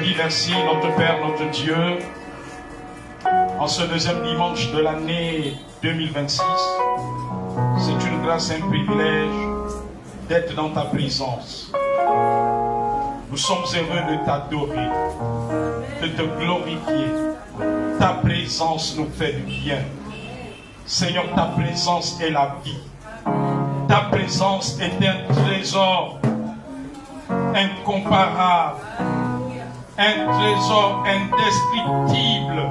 dis merci, notre Père, notre Dieu, en ce deuxième dimanche de l'année 2026. C'est une grâce et un privilège d'être dans ta présence. Nous sommes heureux de t'adorer, de te glorifier. Ta présence nous fait du bien. Seigneur, ta présence est la vie. Ta présence est un trésor incomparable, un trésor indescriptible.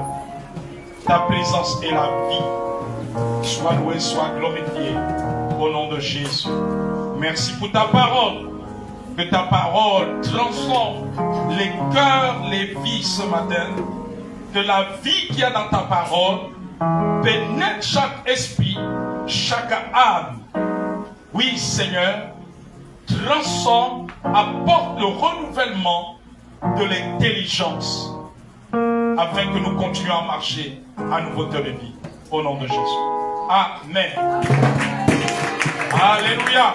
Ta présence est la vie. Sois loué, sois glorifié au nom de Jésus. Merci pour ta parole. Que ta parole transforme les cœurs, les vies ce matin. Que la vie qu'il y a dans ta parole pénètre chaque esprit, chaque âme. Oui, Seigneur, transforme, apporte le renouvellement de l'intelligence afin que nous continuions à marcher à nouveauté de vie. Au nom de Jésus. Amen. Alléluia.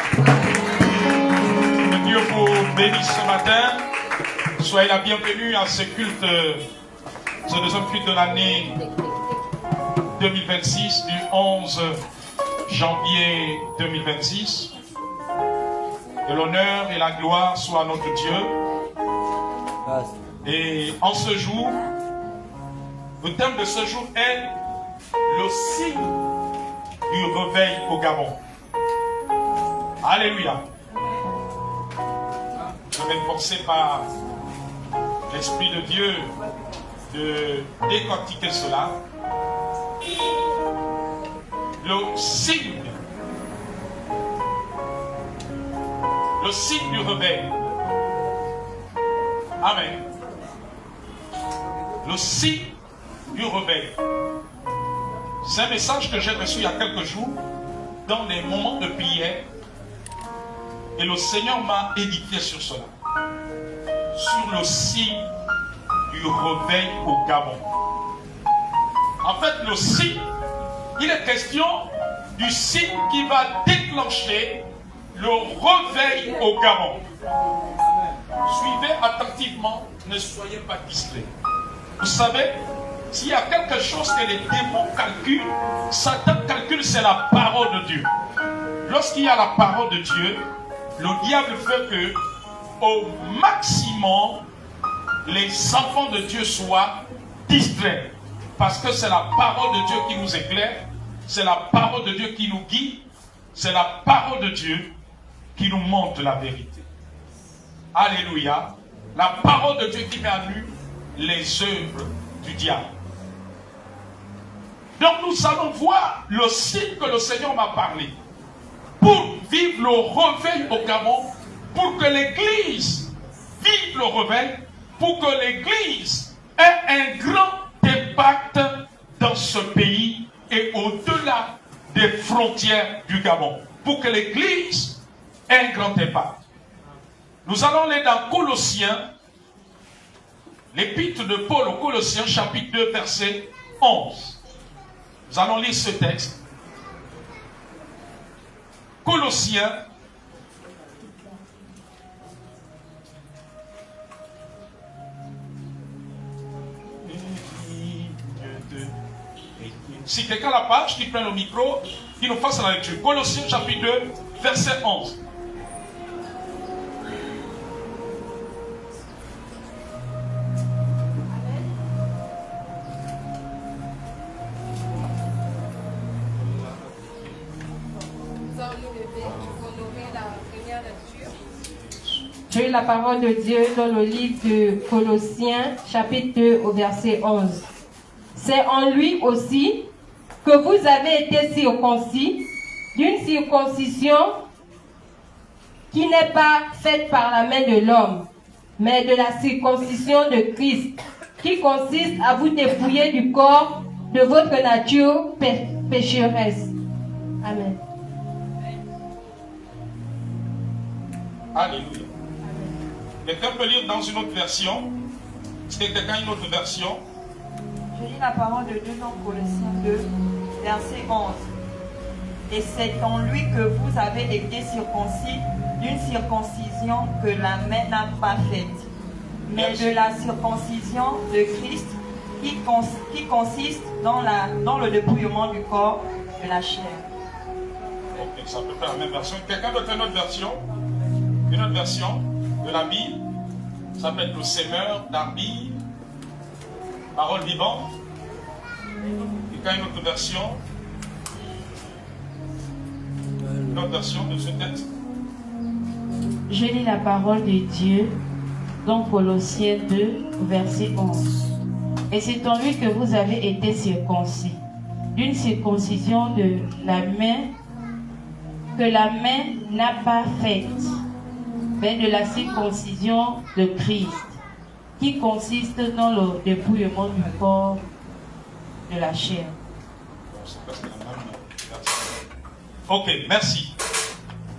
Que Dieu vous bénisse ce matin. Soyez la bienvenue à ce culte, ce deuxième culte de l'année 2026, du 11 janvier 2026. Que l'honneur et la gloire soient à notre Dieu. Et en ce jour, le thème de ce jour est le signe du réveil au Gabon. Alléluia. Je vais me forcer par l'Esprit de Dieu de décortiquer cela. Le signe du réveil. Amen. Le signe du réveil. C'est un message que j'ai reçu il y a quelques jours dans des moments de prière et le Seigneur m'a édifié sur cela. Sur le signe du réveil au Gabon. En fait, le signe, il est question du signe qui va déclencher le réveil au Gabon. Suivez attentivement, ne soyez pas distraits. Vous savez, s'il y a quelque chose que les démons calculent, Satan calcule, c'est la parole de Dieu. Lorsqu'il y a la parole de Dieu, le diable veut que, au maximum, les enfants de Dieu soient distraits. Parce que c'est la parole de Dieu qui nous éclaire, c'est la parole de Dieu qui nous guide, c'est la parole de Dieu qui nous montre la vérité. Alléluia. La parole de Dieu qui met à nu les œuvres du diable. Donc nous allons voir le signe que le Seigneur m'a parlé. Pour vivre le réveil au Gabon, pour que l'Église vive le réveil, pour que l'Église ait un grand impact dans ce pays et au-delà des frontières du Gabon. Pour que l'Église ait un grand impact. Nous allons aller dans Colossiens, l'épître de Paul aux Colossiens, chapitre 2, verset 11. Nous allons lire ce texte. Colossiens, si quelqu'un a la page, qui prenne le micro, qui nous fasse la lecture. Colossiens, chapitre 2, verset 11. Je lis la parole de Dieu dans le livre de Colossiens, chapitre 2, au verset 11. C'est en lui aussi que vous avez été circoncis d'une circoncision qui n'est pas faite par la main de l'homme, mais de la circoncision de Christ, qui consiste à vous dépouiller du corps de votre nature pécheresse. Amen. Alléluia. Quelqu'un peut lire dans une autre version? Est-ce que quelqu'un a une autre version? Je lis la parole de Dieu dans Colossiens 2, verset 11. Et c'est en lui que vous avez été circoncis d'une circoncision que la main n'a pas faite, mais de la circoncision de Christ qui consiste dans le dépouillement du corps de la chair. Ok, ça peut faire la même version. Quelqu'un d'autre a une autre version? Une autre version de la Bible? Ça s'appelle le sémeur d'Arbi, parole vivante. Quelqu'un a une autre version? Une autre version de ce texte? Je lis la parole de Dieu dans Colossiens 2, verset 11. Et c'est en lui que vous avez été circoncis, d'une circoncision de la main que la main n'a pas faite, mais de la circoncision de Christ, qui consiste dans le dépouillement du corps de la chair. Ok, merci.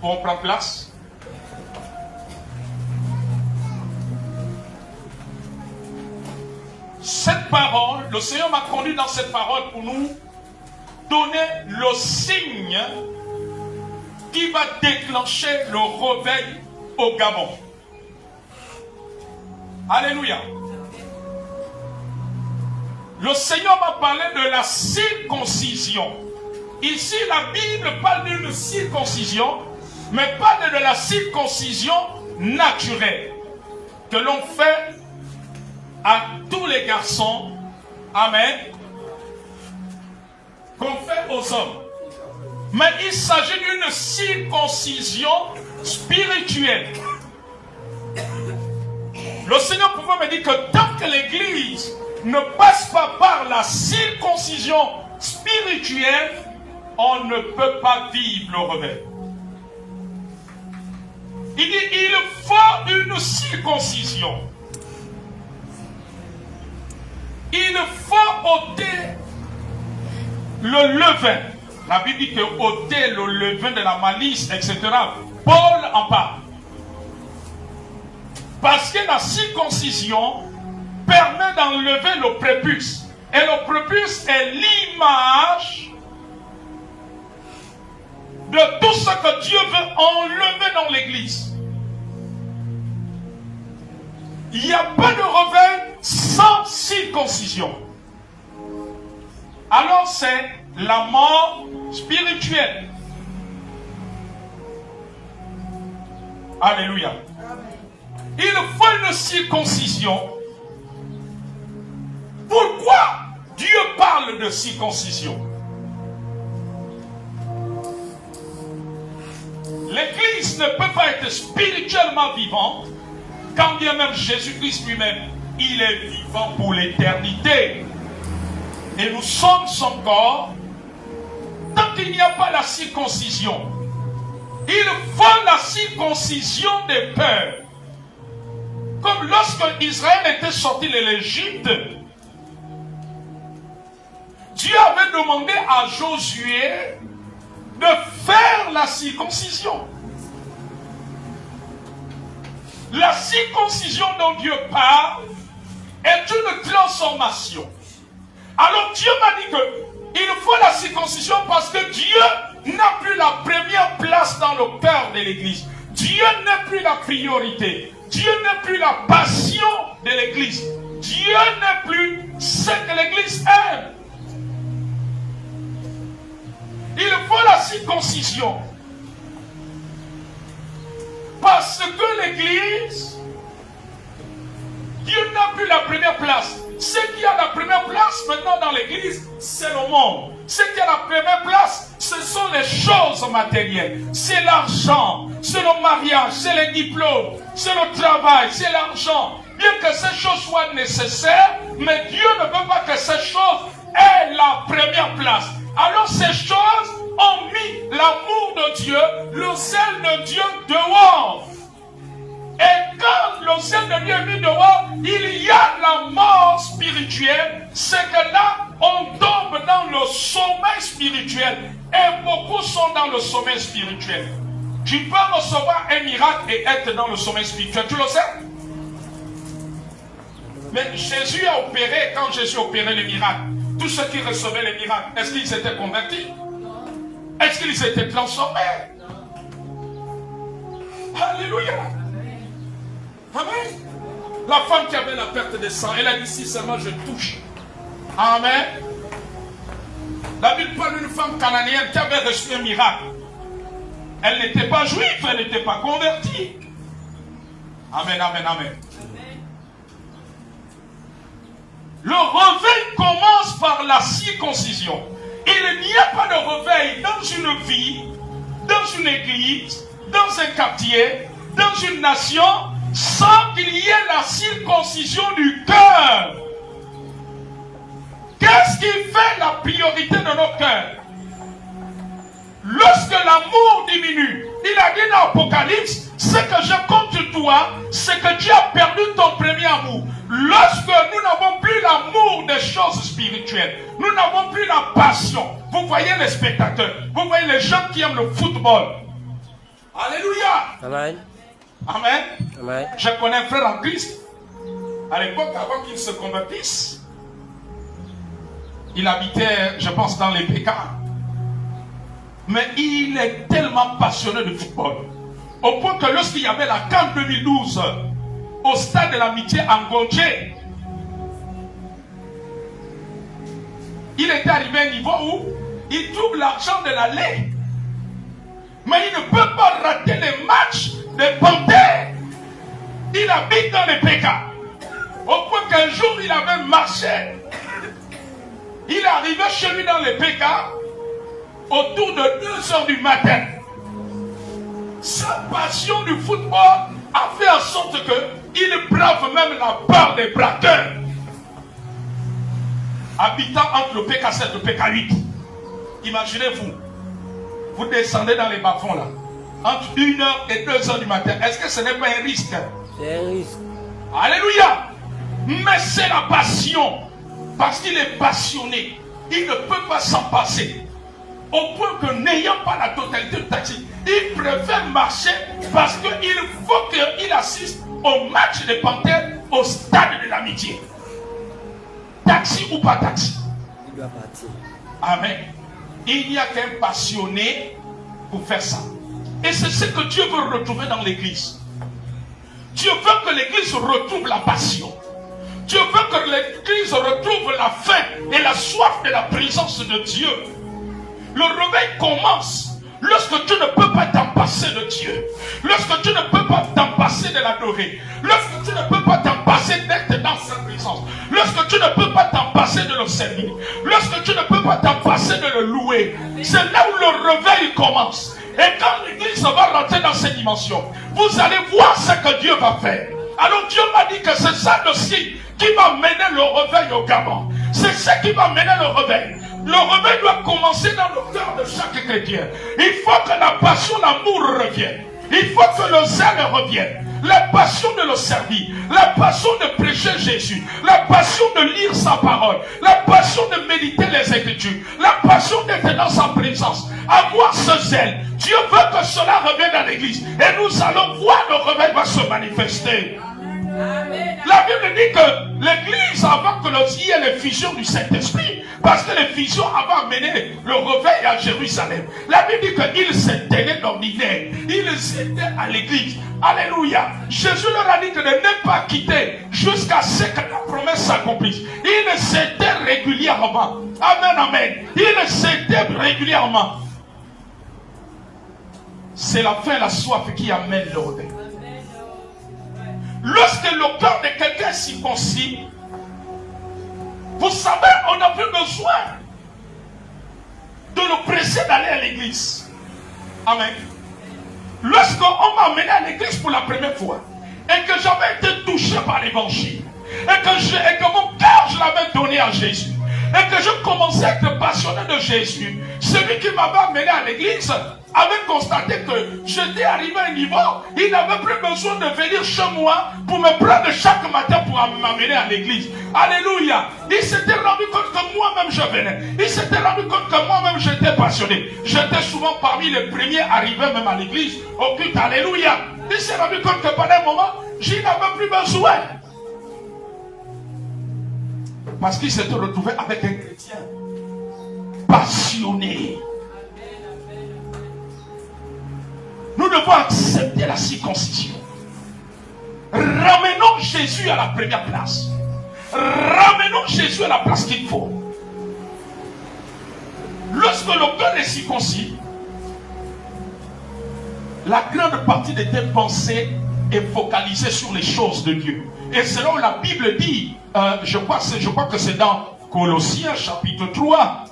On prend place. Cette parole, le Seigneur m'a conduit dans cette parole pour nous donner le signe qui va déclencher le réveil au Gabon. Alléluia. Le Seigneur m'a parlé de la circoncision. Ici, la Bible parle d'une circoncision, mais parle de la circoncision naturelle que l'on fait à tous les garçons, amen, qu'on fait aux hommes. Mais il s'agit d'une circoncision spirituelle. Le Seigneur pouvait me dire que tant que l'Église ne passe pas par la circoncision spirituelle, on ne peut pas vivre le réveil. Il dit, il faut une circoncision. Il faut ôter le levain. La Bible dit que ôter le levain de la malice, etc. Paul en parle. Parce que la circoncision permet d'enlever le prépuce. Et le prépuce est l'image de tout ce que Dieu veut enlever dans l'église. Il n'y a pas de réveil sans circoncision. Alors c'est la mort spirituelle. Alléluia. Il faut une circoncision. Pourquoi Dieu parle de circoncision? L'Église ne peut pas être spirituellement vivante quand bien même Jésus-Christ lui-même, il est vivant pour l'éternité. Et nous sommes son corps. Tant qu'il n'y a pas la circoncision, il faut la circoncision des peurs. Comme lorsque Israël était sorti de l'Égypte, Dieu avait demandé à Josué de faire la circoncision. La circoncision dont Dieu parle est une transformation. Alors Dieu m'a dit qu'il faut la circoncision parce que Dieu n'a plus la première place dans le cœur de l'Église. Dieu n'est plus la priorité. Dieu n'est plus la passion de l'Église. Dieu n'est plus ce que l'Église aime. Il faut la circoncision. Parce que l'Église, Dieu n'a plus la première place. Ce qui a la première place maintenant dans l'Église, c'est le monde. Ce qui a la première place, ce sont les choses matérielles. C'est l'argent, c'est le mariage, c'est les diplômes, c'est le travail, c'est l'argent. Bien que ces choses soient nécessaires, mais Dieu ne veut pas que ces choses aient la première place. Alors ces choses ont mis l'amour de Dieu, le zèle de Dieu dehors. Et quand le zèle de Dieu est mis dehors, il y a la mort spirituelle. C'est que là, on tombe dans le sommeil spirituel. Et beaucoup sont dans le sommeil spirituel. Tu peux recevoir un miracle et être dans le sommeil spirituel. Tu le sais? Mais Jésus a opéré, quand Jésus a opéré les miracles, tous ceux qui recevaient les miracles, est-ce qu'ils étaient convertis? Est-ce qu'ils étaient transformés? Alléluia. Amen. La femme qui avait la perte de sang, elle a dit si seulement je touche. Amen. La Bible parle d'une femme cananéenne qui avait reçu un miracle. Elle n'était pas juive, elle n'était pas convertie. Amen, amen, amen. Le réveil commence par la circoncision. Il n'y a pas de réveil dans une vie, dans une église, dans un quartier, dans une nation, sans qu'il y ait la circoncision du cœur. Qu'est-ce qui fait la priorité de nos cœurs? Lorsque l'amour diminue, il a dit dans l'Apocalypse, ce que je compte toi, c'est que tu as perdu ton premier amour. Lorsque nous n'avons plus l'amour des choses spirituelles, nous n'avons plus la passion. Vous voyez les spectateurs, vous voyez les gens qui aiment le football. Alléluia. Amen. Amen. Amen. Je connais un frère en Christ. À l'époque, avant qu'il se convertisse, il habitait, je pense, dans les PK. Mais il est tellement passionné de football. Au point que lorsqu'il y avait la CAN 2012 au stade de l'amitié en Gontier, il était arrivé à un niveau où il trouve l'argent de l'aller. Mais il ne peut pas rater les matchs des Panthères. Il habite dans les PK. Au point qu'un jour il avait marché. Il est arrivé chez lui dans les PK autour de 2h du matin. Sa passion du football a fait en sorte qu'il brave même la part des braqueurs. Habitant entre le PK7 et le PK8. Imaginez-vous, vous descendez dans les bas-fonds là, entre 1h et 2h du matin. Est-ce que ce n'est pas un risque? C'est un risque. Alléluia. Mais c'est la passion. Parce qu'il est passionné. Il ne peut pas s'en passer. Au point que n'ayant pas la totalité de taxi, il préfère marcher parce qu'il faut qu'il assiste au match des Panthères au stade de l'amitié. Taxi ou pas taxi. Il doit partir. Amen. Il n'y a qu'un passionné pour faire ça. Et c'est ce que Dieu veut retrouver dans l'église. Dieu veut que l'église retrouve la passion. Dieu veut que l'église retrouve la faim et la soif de la présence de Dieu. Le réveil commence lorsque tu ne peux pas t'en passer de Dieu. Lorsque tu ne peux pas t'en passer de l'adorer. Lorsque tu ne peux pas t'en passer d'être dans sa présence. Lorsque tu ne peux pas t'en passer de le servir. Lorsque tu ne peux pas t'en passer de le louer. C'est là où le réveil commence. Et quand l'église va rentrer dans ces dimensions, vous allez voir ce que Dieu va faire. Alors Dieu m'a dit que c'est ça aussi qui va mener le réveil au Gabon. C'est ça qui va mener le réveil. Le réveil doit commencer dans le cœur de chaque chrétien. Il faut que la passion, l'amour revienne. Il faut que le zèle revienne. La passion de le servir. La passion de prêcher Jésus. La passion de lire sa parole. La passion de méditer les Écritures. La passion d'être dans sa présence. Avoir ce zèle. Dieu veut que cela revienne dans l'église. Et nous allons voir le réveil va se manifester. Amen. La Bible dit que l'église, avant que il y ait l'effusion du Saint-Esprit, parce que l'effusion avait amené le réveil à Jérusalem. La Bible dit qu'ils s'étaient d'ordinaire. Ils étaient à l'église. Alléluia. Jésus leur a dit que de ne pas quitter jusqu'à ce que la promesse s'accomplisse. Ils s'étaient régulièrement. Amen, amen. Ils s'étaient régulièrement. C'est la faim, la soif qui amène le réveil. Lorsque le cœur de quelqu'un est circoncis, vous savez, on n'a plus besoin de le presser d'aller à l'église. Amen. Lorsqu'on m'a amené à l'église pour la première fois, et que j'avais été touché par l'évangile, et que mon cœur, je l'avais donné à Jésus, et que je commençais à être passionné de Jésus, celui qui m'avait amené à l'église avait constaté que j'étais arrivé à un niveau, il n'avait plus besoin de venir chez moi pour me prendre chaque matin pour m'amener à l'église. Alléluia. Il s'était rendu compte que moi-même je venais. Il s'était rendu compte que moi-même j'étais passionné. J'étais souvent parmi les premiers arrivés même à l'église, au culte. Alléluia. Il s'est rendu compte que pendant un moment, je n'avais plus besoin. Parce qu'il s'était retrouvé avec un chrétien passionné. Nous devons accepter la circoncision. Ramenons Jésus à la première place. Ramenons Jésus à la place qu'il faut. Lorsque le cœur est circoncis, la grande partie de tes pensées est focalisée sur les choses de Dieu. Et c'est là où la Bible dit, je crois que c'est dans Colossiens chapitre 3.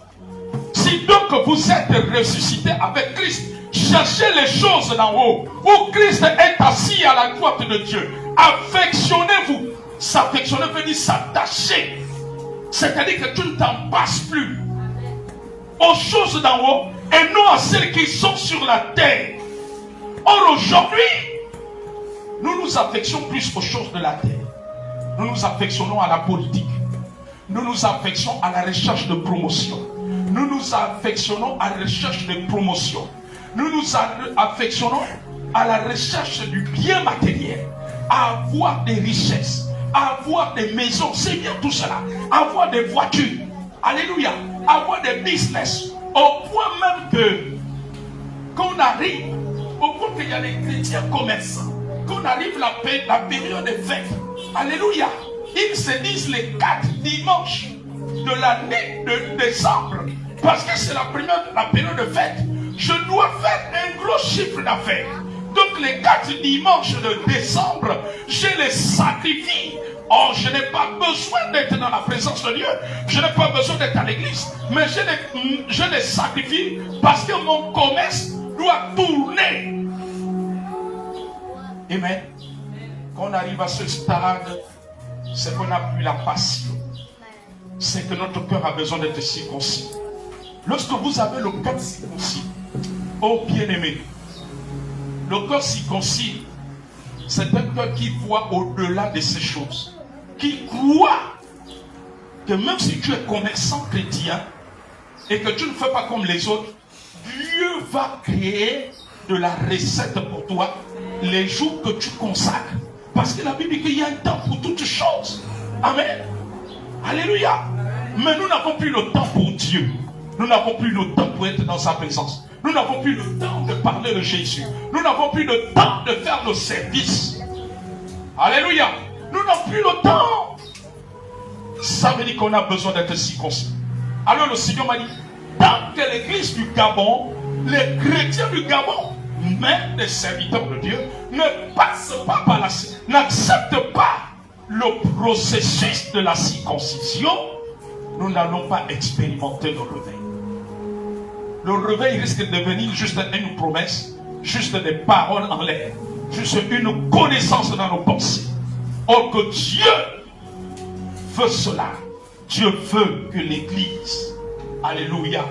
Si donc vous êtes ressuscité avec Christ, cherchez les choses d'en haut, où Christ est assis à la droite de Dieu. Affectionnez-vous. S'affectionner veut dire s'attacher. C'est-à-dire que tu ne t'en passes plus aux choses d'en haut et non à celles qui sont sur la terre. Or aujourd'hui, nous nous affectionnons plus aux choses de la terre. Nous nous affectionnons à la politique. Nous nous affectionnons à la recherche de promotion. Nous nous affectionnons à la recherche de promotion. Nous nous affectionnons à la recherche du bien matériel, à avoir des richesses, à avoir des maisons, c'est bien tout cela, à avoir des voitures, alléluia, à avoir des business, au point même que qu'on arrive, au point qu'il y a les chrétiens commerçants, qu'on arrive la période des fêtes, alléluia, ils se disent les 4 dimanches de l'année de décembre, parce que c'est la période de fête, je dois faire un gros chiffre d'affaires. Donc les 4 dimanches de décembre, je les sacrifie. Oh, je n'ai pas besoin d'être dans la présence de Dieu. Je n'ai pas besoin d'être à l'église. Mais je les sacrifie parce que mon commerce doit tourner. Amen. Quand on arrive à ce stade, c'est qu'on n'a plus la passion. C'est que notre cœur a besoin d'être circoncis. Lorsque vous avez le cœur circoncis, oh bien-aimé, le cœur circoncis, c'est un cœur qui voit au-delà de ces choses. Qui croit que même si tu es commerçant chrétien et que tu ne fais pas comme les autres, Dieu va créer de la recette pour toi les jours que tu consacres. Parce que la Bible dit qu'il y a un temps pour toutes choses. Amen. Alléluia. Mais nous n'avons plus le temps pour Dieu. Nous n'avons plus le temps pour être dans sa présence. Nous n'avons plus le temps de parler de Jésus. Nous n'avons plus le temps de faire le service. Alléluia. Nous n'avons plus le temps. Ça veut dire qu'on a besoin d'être circoncis. Alors le Seigneur m'a dit, tant que l'église du Gabon, les chrétiens du Gabon, même les serviteurs de Dieu, ne passent pas par la, n'acceptent pas le processus de la circoncision, nous n'allons pas expérimenter le réveil. Le réveil risque de devenir juste une promesse, juste des paroles en l'air, juste une connaissance dans nos pensées. Or que Dieu veut cela. Dieu veut que l'église, alléluia,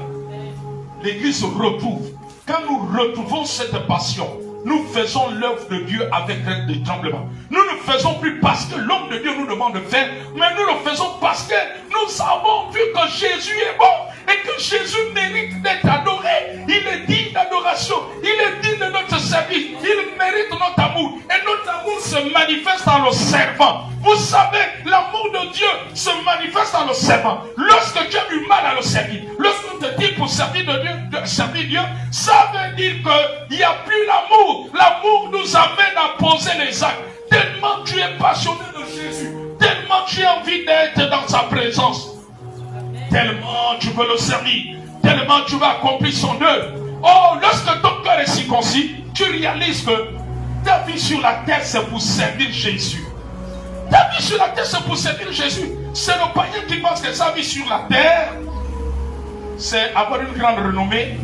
l'église retrouve. Quand nous retrouvons cette passion, nous faisons l'œuvre de Dieu avec des tremblements. Nous ne faisons plus parce que l'homme de Dieu nous demande de faire, mais nous le faisons parce que nous avons vu que Jésus est bon et que Jésus mérite d'être adoré. Il est digne d'adoration, il est digne de notre service, il mérite notre amour et notre amour se manifeste dans le servant. Vous savez, l'amour de Dieu se manifeste dans le servant. Lorsque tu as du mal à le servir, lorsqu'on te dit pour servir Dieu, ça veut dire qu'il n'y a plus l'amour. L'amour nous amène à poser les actes. Tellement tu es passionné de Jésus, tellement tu as envie d'être dans sa présence, tellement tu veux le servir, tellement tu vas accomplir son œuvre. Oh, lorsque ton cœur est circoncis, tu réalises que ta vie sur la terre, c'est pour servir Jésus. Ta vie sur la terre, c'est pour servir Jésus. C'est le païen qui pense que sa vie sur la terre, c'est avoir une grande renommée,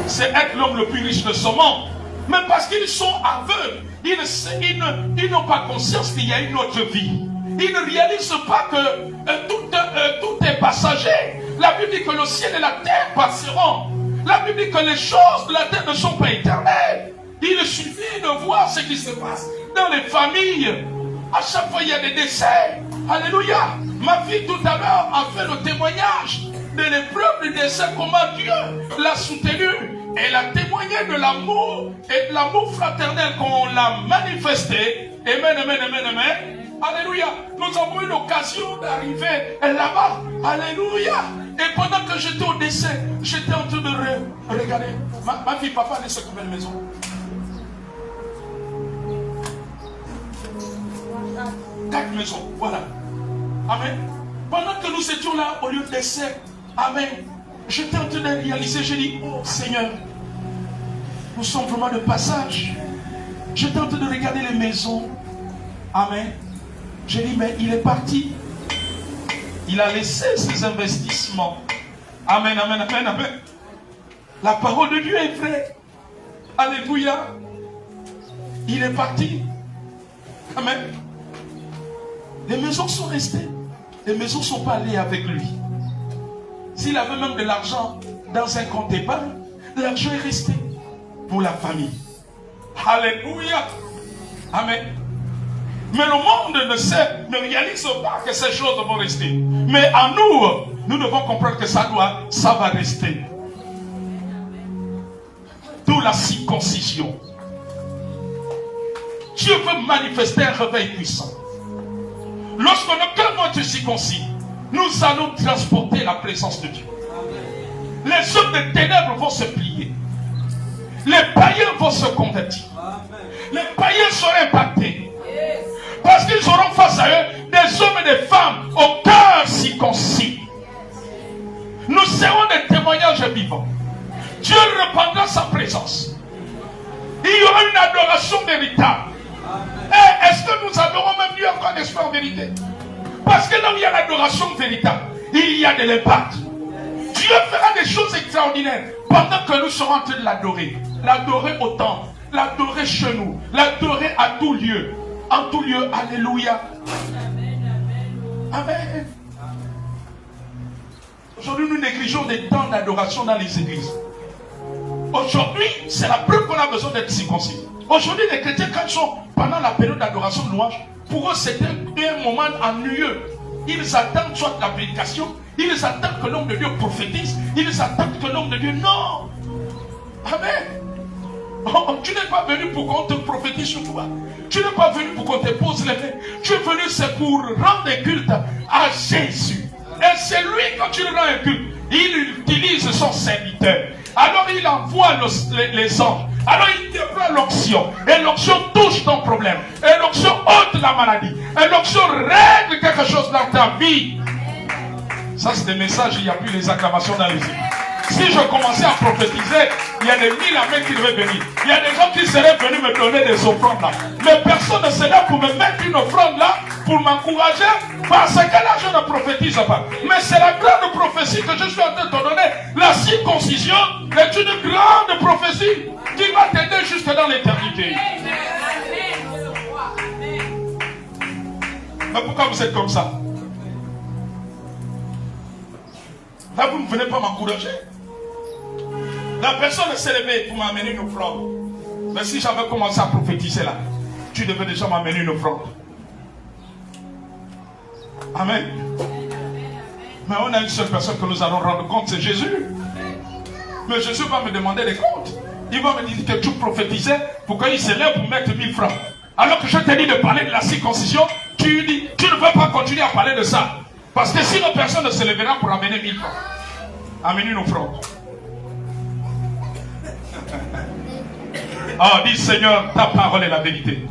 c'est être l'homme le plus riche de ce monde. Mais parce qu'ils sont aveugles, ils n'ont pas conscience qu'il y a une autre vie. Ils ne réalisent pas que tout est passager. La Bible dit que le ciel et la terre passeront. La Bible dit que les choses de la terre ne sont pas éternelles. Il suffit de voir ce qui se passe dans les familles. À chaque fois, il y a des décès. Alléluia. Ma fille, tout à l'heure, a fait le témoignage de l'épreuve du décès, comment Dieu l'a soutenu. Elle a témoigné de l'amour et de l'amour fraternel qu'on l'a manifesté. Amen, amen, amen, amen. Alléluia. Nous avons eu l'occasion d'arriver là-bas. Alléluia. Et pendant que j'étais au décès, j'étais en train de regarder. Ma fille, papa, laisse combien de maisons? 4 maisons. Voilà. Amen. Pendant que nous étions là, au lieu d'essai, amen, j'étais en train de réaliser, j'ai dit, oh Seigneur, nous sommes vraiment de passage. J'étais en train de regarder les maisons. Amen. J'ai dit, mais il est parti. Il a laissé ses investissements. Amen, amen, amen, amen. La parole de Dieu est vraie. Alléluia. Il est parti. Amen. Les maisons sont restées. Les maisons ne sont pas allées avec lui. S'il avait même de l'argent dans un compte épargne, l'argent est resté pour la famille. Alléluia. Amen. Mais le monde ne réalise pas que ces choses vont rester. Mais en nous devons comprendre que ça va rester. D'où la circoncision. Dieu veut manifester un réveil puissant. Lorsque nos cœurs vont être circoncis, nous allons transporter la présence de Dieu. Les hommes des ténèbres vont se plier. Les païens vont se convertir. Les païens seront impactés. Parce qu'ils auront face à eux des hommes et des femmes au cœur circoncis. Nous serons des témoignages vivants. Dieu répandra sa présence. Il y aura une adoration véritable. Et est-ce que nous adorons même Dieu encore n'est-ce pas en vérité? Parce que là où il y a l'adoration véritable, il y a de l'impact. Dieu fera des choses extraordinaires pendant que nous serons en train de l'adorer. L'adorer au temple, l'adorer chez nous, l'adorer à tout lieu. En tout lieu, alléluia. Amen. Aujourd'hui, nous négligeons des temps d'adoration dans les églises. Aujourd'hui, c'est la preuve qu'on a besoin d'être circoncis. Aujourd'hui, les chrétiens, quand ils sont pendant la période d'adoration de louange, pour eux, c'est un moment ennuyeux. Ils attendent soit la prédication, ils attendent que l'homme de Dieu prophétise, ils attendent que l'homme de Dieu... Non. Amen. Oh, tu n'es pas venu pour qu'on te prophétise sur toi. Tu n'es pas venu pour qu'on te pose les mains. Tu es venu, c'est pour rendre culte à Jésus. Et c'est lui, quand tu lui rends un culte, il utilise son serviteur. Alors il envoie les anges. Alors il déploie l'onction. Et l'onction touche ton problème. Et l'onction ôte la maladie. Et l'onction règle quelque chose dans ta vie. Ça, c'est des messages, il n'y a plus les acclamations dans les îles. Si je commençais à prophétiser, il y a des 1000 amens qui devaient venir. Il y a des gens qui seraient venus me donner des offrandes là. Mais personne ne serait là pour me mettre une offrande là, pour m'encourager, parce que là je ne prophétise pas. Mais c'est la grande prophétie que je suis en train de te donner. La circoncision est une grande prophétie qui va t'aider jusque dans l'éternité. Mais pourquoi vous êtes comme ça? Là, vous ne venez pas m'encourager. La personne s'est levée pour m'amener une offrande. Mais si j'avais commencé à prophétiser là, tu devais déjà m'amener une offrande. Amen. Mais on a une seule personne que nous allons rendre compte, c'est Jésus. Mais Jésus va me demander des comptes. Il va me dire que tu prophétisais pour qu'il se lève pour mettre 1000 francs. Alors que je t'ai dit de parler de la circoncision, tu dis, tu ne veux pas continuer à parler de ça. Parce que sinon personne ne se lèvera pour amener 1000 francs. Amener une offrande. Oh, dis Seigneur, ta parole est la vérité.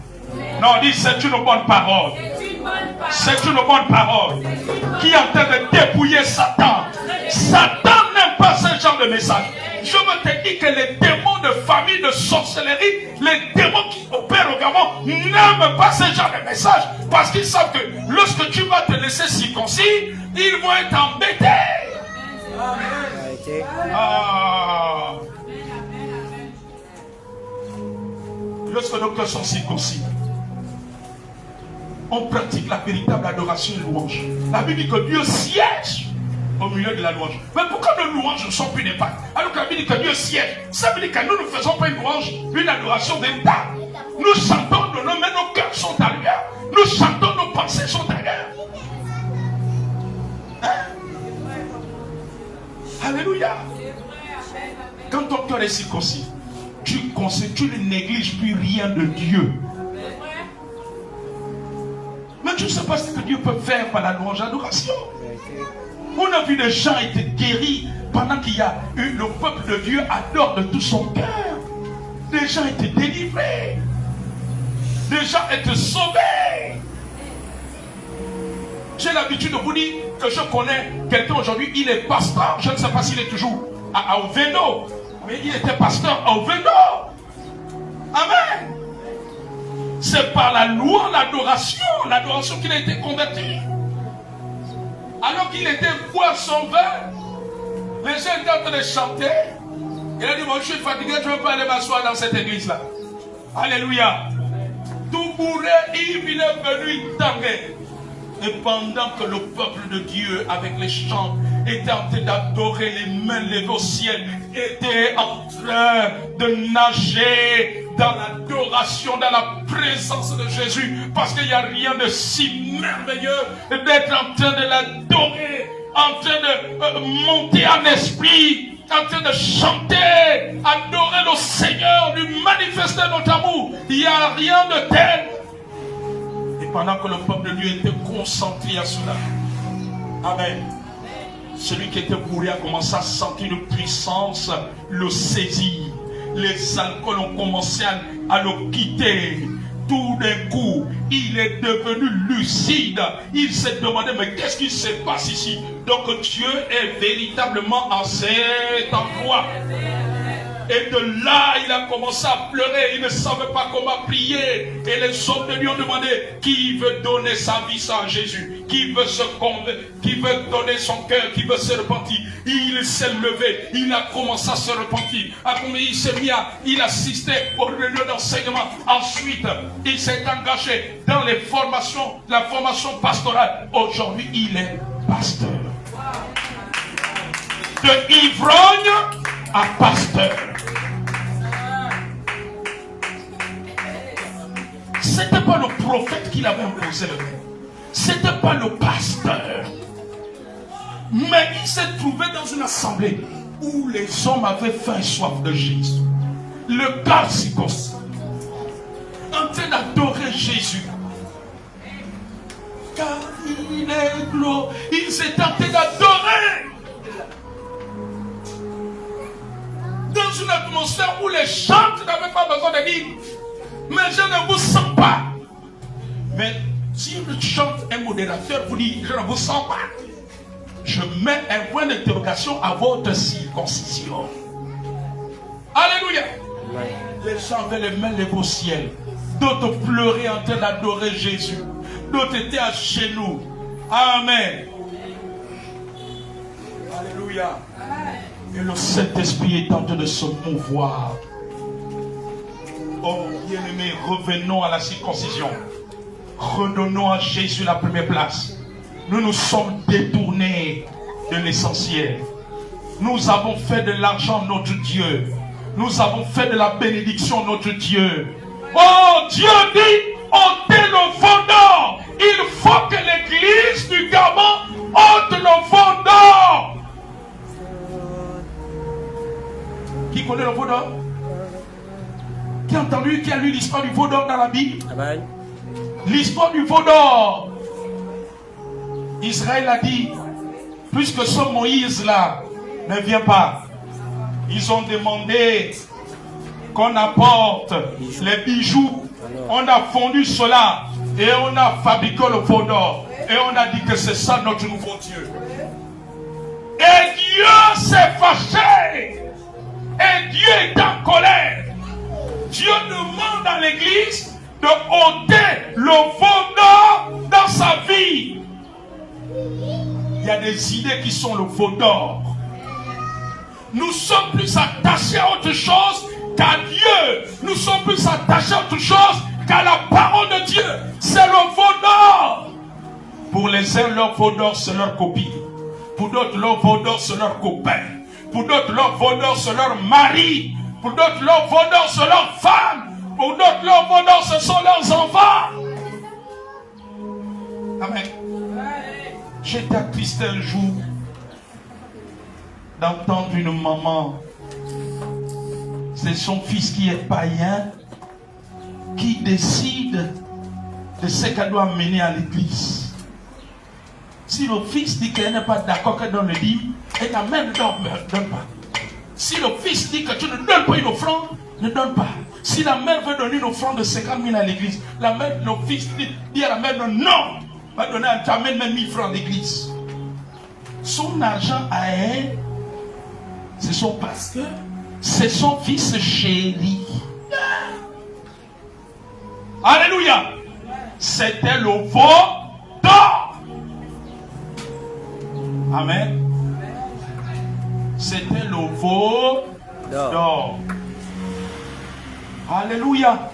Non, dis c'est une bonne parole. C'est une bonne parole qui est en train de dépouiller Satan. Satan n'aime pas ce genre de message. Je veux te dire que les démons de famille, de sorcellerie, les démons qui opèrent au Gabon n'aiment pas ce genre de message. Parce qu'ils savent que lorsque tu vas te laisser circoncis, ils vont être embêtés. Ah. Lorsque nos cœurs sont circoncis, on pratique la véritable adoration et louange. La Bible dit que Dieu siège au milieu de la louange. Mais pourquoi nos louanges ne sont plus d'impact? Alors que la Bible dit que Dieu siège. Ça veut dire que nous ne faisons pas une louange, une adoration véritable. Nous chantons de nos mains, nos cœurs sont ailleurs. Nous chantons, nos pensées sont ailleurs. Hein? Alléluia. Quand ton cœur est circoncis, tu ne négliges plus rien de Dieu. Mais tu ne sais pas ce que Dieu peut faire par la louange d'adoration. On a vu des gens être guéris pendant qu'il y a eu le peuple de Dieu adore de tout son cœur. Des gens étaient délivrés. Des gens étaient sauvés. J'ai l'habitude de vous dire que je connais quelqu'un aujourd'hui, il est pasteur. Je ne sais pas s'il est toujours à Ovendo, mais il était pasteur à Ovendo. Amen. C'est par la loi, l'adoration qu'il a été converti. Alors qu'il était boire son vin, les gens étaient en train de chanter. Il a dit, moi je suis fatigué, je ne veux pas aller m'asseoir dans cette église-là. Alléluia. Tout bourré, il est venu tanguer. Et pendant que le peuple de Dieu, avec les chants, était en train d'adorer, les mains levées au ciel, était en train de nager dans l'adoration, dans la présence de Jésus. Parce qu'il n'y a rien de si merveilleux d'être en train de l'adorer, en train de monter en esprit, en train de chanter, adorer le Seigneur, lui manifester notre amour. Il n'y a rien de tel. Et pendant que le peuple de Dieu était concentré à cela, amen, celui qui était bourré a commencé à sentir une puissance le saisir. Les alcools ont commencé à le quitter. Tout d'un coup, il est devenu lucide. Il s'est demandé, mais qu'est-ce qui se passe ici? Donc Dieu est véritablement en cet endroit. Et de là, il a commencé à pleurer. Il ne savait pas comment prier. Et les hommes de lui ont demandé, qui veut donner sa vie à Jésus? Qui veut se convaincre? Qui veut donner son cœur? Qui veut se repentir? Il s'est levé. Il a commencé à se repentir. Il s'est mis il assistait au lieu d'enseignement. Ensuite, il s'est engagé dans les formations, la formation pastorale. Aujourd'hui, il est pasteur. De ivrogne à pasteur. C'était pas le prophète qui l'avait imposé le nom. C'était pas le pasteur. Mais il s'est trouvé dans une assemblée où les hommes avaient faim et soif de Jésus. Le cœur circoncis, en train d'adorer Jésus. Car il est glorieux. Ils étaient en train d'adorer. Dans une atmosphère où les chantres n'avaient pas besoin de dire, mais je ne vous sens pas. Mais si le chante, un modérateur vous dit, je ne vous sens pas, je mets un point d'interrogation à votre circoncision. Alléluia. Les gens avaient les mains levées au ciel. D'autres pleuraient en train d'adorer Jésus. D'autres étaient à genoux. Amen. Alléluia. Et le Saint-Esprit est en train de se mouvoir. Oh, bien-aimés, revenons à la circoncision. Redonnons à Jésus la première place. Nous nous sommes détournés de l'essentiel. Nous avons fait de l'argent notre Dieu. Nous avons fait de la bénédiction notre Dieu. Oh, Dieu dit, ôtez le veau d'or. Il faut que l'église du Gabon ôte le veau d'or. Qui connaît le veau d'or? Qui a entendu, qui a lu l'histoire du veau d'or dans la Bible? Amen. L'histoire du veau d'or. Israël a dit, puisque ce Moïse-là ne vient pas, ils ont demandé qu'on apporte les bijoux. On a fondu cela et on a fabriqué le veau d'or. Et on a dit que c'est ça notre nouveau Dieu. Et Dieu s'est fâché. Et Dieu est en colère. Dieu demande à l'église de ôter le veau d'or dans sa vie. Il y a des idées qui sont le veau d'or. Nous sommes plus attachés à autre chose qu'à Dieu. Nous sommes plus attachés à autre chose qu'à la parole de Dieu. C'est le veau d'or. Pour les uns, leur veau d'or, c'est leur copie. Pour d'autres, leur veau d'or, c'est leur copain. Pour d'autres, leur veau d'or, c'est leur mari. Pour d'autres, leur veau d'or, c'est leur femme. Pour d'autres, leur veau d'or, ce sont leurs enfants. Amen. J'étais attristé un jour d'entendre une maman. C'est son fils qui est païen qui décide de ce qu'elle doit mener à l'église. Si le fils dit qu'elle n'est pas d'accord qu'elle donne le dîme, et la mère ne donne pas. Si le fils dit que tu ne donnes pas une offrande, ne donne pas. Si la mère veut donner une offrande de 50 000 à l'église, le fils dit à la mère non. va donner un t'amène même 1000 francs à l'église. Son argent à elle, c'est son pasteur, c'est son fils chéri. Alléluia. C'était le veau d'or. Amen. C'était le veau d'or. Alléluia.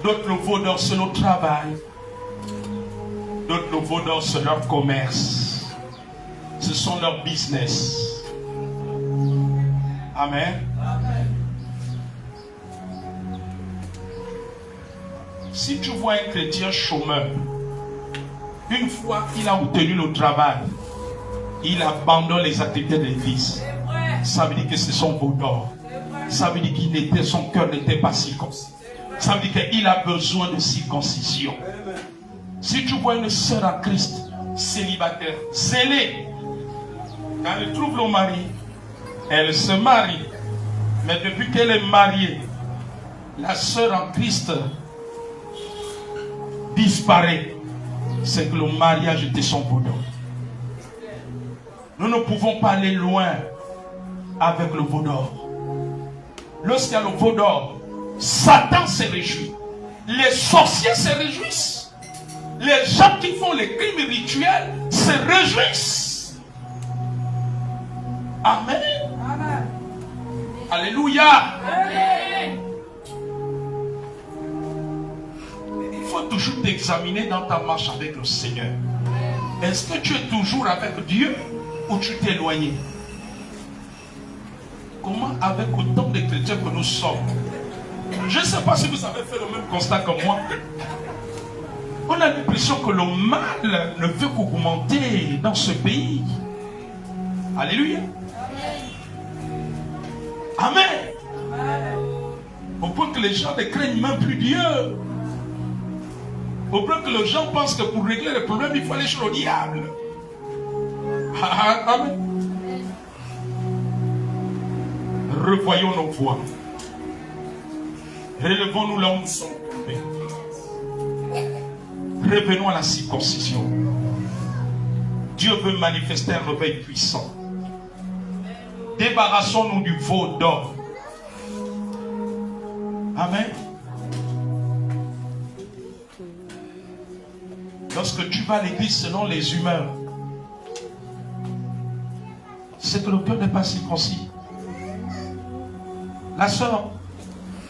D'autres, le veau d'or, c'est leur travail. D'autres, le veau d'or, c'est leur commerce. Ce sont leurs business. Amen. Si tu vois un chrétien chômeur, une fois qu'il a obtenu le travail, il abandonne les activités de l'église. Ça veut dire que c'est son veau d'or. Ça veut dire que son cœur n'était pas circoncis. Ça veut dire qu'il a besoin de circoncision. Si tu vois une sœur en Christ, célibataire, zélée, quand elle trouve le mari, elle se marie. Mais depuis qu'elle est mariée, la sœur en Christ disparaît. C'est que le mariage était son veau d'or. Nous ne pouvons pas aller loin avec le veau d'or. Lorsqu'il y a le veau d'or, Satan se réjouit. Les sorciers se réjouissent. Les gens qui font les crimes rituels se réjouissent. Amen. Amen. Alléluia. Amen. Il faut toujours t'examiner dans ta marche avec le Seigneur. Est-ce que tu es toujours avec Dieu ou tu t'es éloigné? Comment, avec autant de chrétiens que nous sommes, je ne sais pas si vous avez fait le même constat que moi, on a l'impression que le mal ne fait qu'augmenter dans ce pays. Alléluia. Amen. Au point que les gens ne craignent même plus Dieu. Au point que les gens pensent que pour régler les problèmes, il faut aller chez le diable. Amen. Revoyons nos voies. Relevons-nous là où nous sommes tombés. Revenons à la circoncision. Dieu veut manifester un réveil puissant. Débarrassons-nous du veau d'or. Amen. Lorsque tu vas à l'église selon les humeurs, c'est que le cœur n'est pas circoncis. La soeur,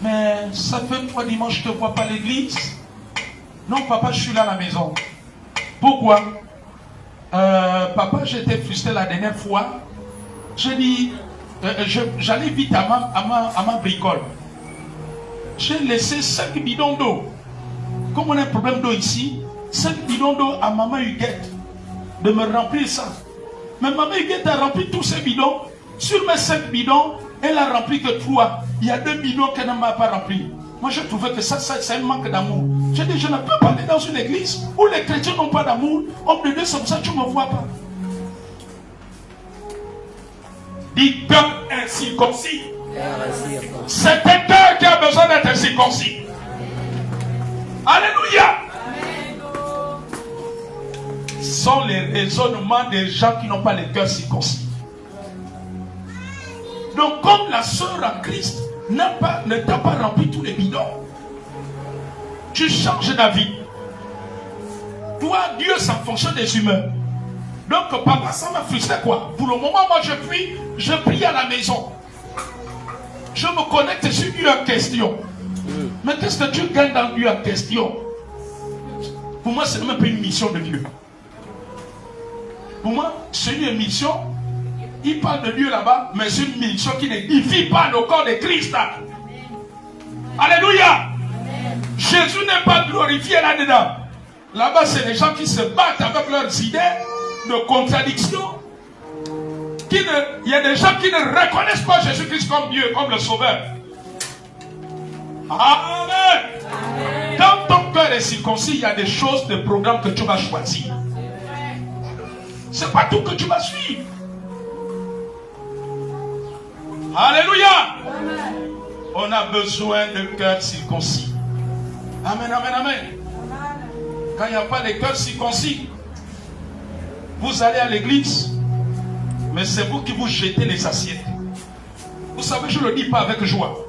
mais ça fait 3 dimanches que je ne te vois pas à l'église. Non, papa, je suis là à la maison. Pourquoi? Papa, j'étais frustré la dernière fois. J'ai dit, j'allais vite à ma bricole. J'ai laissé 5 bidons d'eau. Comme on a un problème d'eau ici, 5 bidons d'eau à maman Huguette de me remplir ça. Mais maman Huguette a rempli tous ces bidons. Sur mes 5 bidons, elle a rempli que 3. Il y a 2 bidons qu'elle ne m'a pas rempli. Moi, je trouvais que ça c'est un manque d'amour. J'ai dit, je ne peux pas aller dans une église où les chrétiens n'ont pas d'amour. Homme de Dieu, c'est comme ça, tu ne me vois pas. Dis cœur incirconcis. C'est un cœur qui a besoin d'être circoncis. Alléluia. Ce sont les raisonnements des gens qui n'ont pas le cœur circoncis. Donc, comme la sœur en Christ ne t'a pas rempli tous les bidons, tu changes d'avis. Toi, Dieu, c'est en fonction des humeurs. Donc, papa, ça m'a frustré quoi? Pour le moment, moi, je prie à la maison. Je me connecte sur Dieu en question. Mais qu'est-ce que tu gagnes dans Dieu en question? Pour moi, ce n'est même pas une mission de Dieu. Pour moi, c'est une mission. Il parle de Dieu là-bas, mais c'est une mission qui n'édifie pas le corps de Christ. Alléluia. Amen. Jésus n'est pas glorifié là-dedans. Là-bas, c'est les gens qui se battent avec leurs idées de contradiction. Il y a des gens qui ne reconnaissent pas Jésus-Christ comme Dieu, comme le Sauveur. Amen. Amen. Dans ton cœur est circoncis, il y a des choses, des programmes que tu vas choisir. C'est pas tout que tu vas suivre. Alléluia. Amen. On a besoin de cœur circoncis. Amen, amen, amen. Quand il n'y a pas les cœurs circoncis, vous allez à l'église, mais c'est vous qui vous jetez les assiettes. Vous savez, je ne le dis pas avec joie.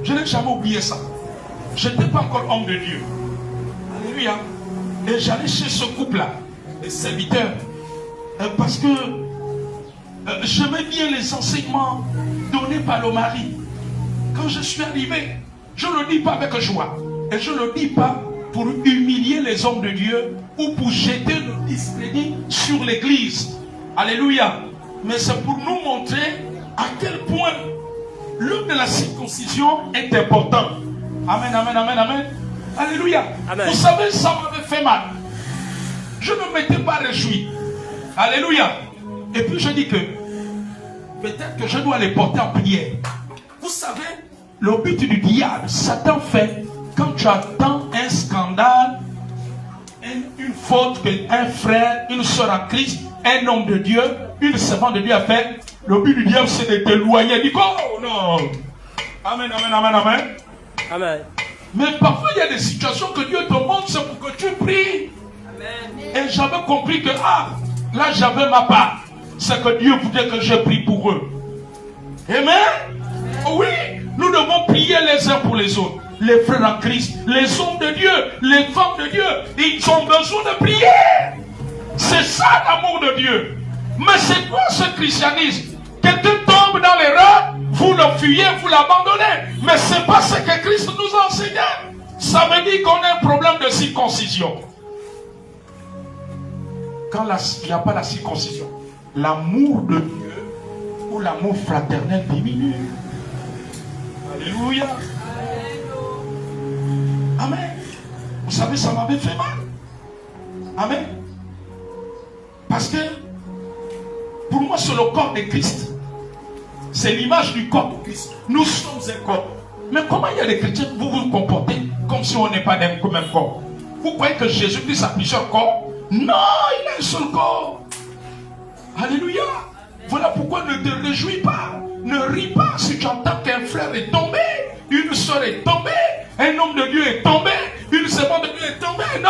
Je n'ai jamais oublié ça. Je n'étais pas encore homme de Dieu. Alléluia. Et j'allais chez ce couple-là, les serviteurs, parce que j'aimais bien les enseignements donnés par le mari. Quand je suis arrivé, je ne le dis pas avec joie. Et je ne le dis pas pour humilier les hommes de Dieu ou pour jeter le discrédit sur l'église. Alléluia. Mais c'est pour nous montrer à quel point l'œuvre de la circoncision est important. Amen, amen, amen, amen. Alléluia. Amen. Vous savez, ça m'avait fait mal. Je ne m'étais pas réjoui. Alléluia. Et puis je dis que peut-être que je dois les porter en prière. Vous savez, le but du diable, Satan fait, quand tu attends un scandale, une faute qu'un frère, une soeur en Christ, un homme de Dieu, une servante de Dieu a fait, le but du diable c'est de t'éloigner. Il dit, oh non. Amen, amen, amen, amen. Amen. Mais parfois il y a des situations que Dieu te montre, c'est pour que tu pries. Amen. Et j'avais compris que, là j'avais ma part. C'est que Dieu voulait que je prie pour eux. Amen. Oui, nous devons prier les uns pour les autres. Les frères en Christ, les hommes de Dieu, les femmes de Dieu, ils ont besoin de prier. C'est ça l'amour de Dieu. Mais c'est quoi ce christianisme? Quelqu'un tombe dans l'erreur, vous le fuyez, vous l'abandonnez. Mais ce n'est pas ce que Christ nous a enseigné. Ça veut dire qu'on a un problème de circoncision. Quand il n'y a pas la circoncision, l'amour de Dieu ou l'amour fraternel diminue. Alléluia. Amen. Vous savez, ça m'avait fait mal. Amen. Parce que pour moi, c'est le corps de Christ. C'est l'image du corps de Christ. Nous sommes un corps. Mais comment il y a des chrétiens, vous vous comportez comme si on n'est pas d'un même corps? Vous croyez que Jésus-Christ a plusieurs corps? Non, il a un seul corps. Alléluia. Voilà pourquoi ne te réjouis pas. Ne ris pas si tu entends qu'un frère est tombé, une soeur est tombée, un homme de Dieu est tombé, une servante de Dieu est tombée. Non!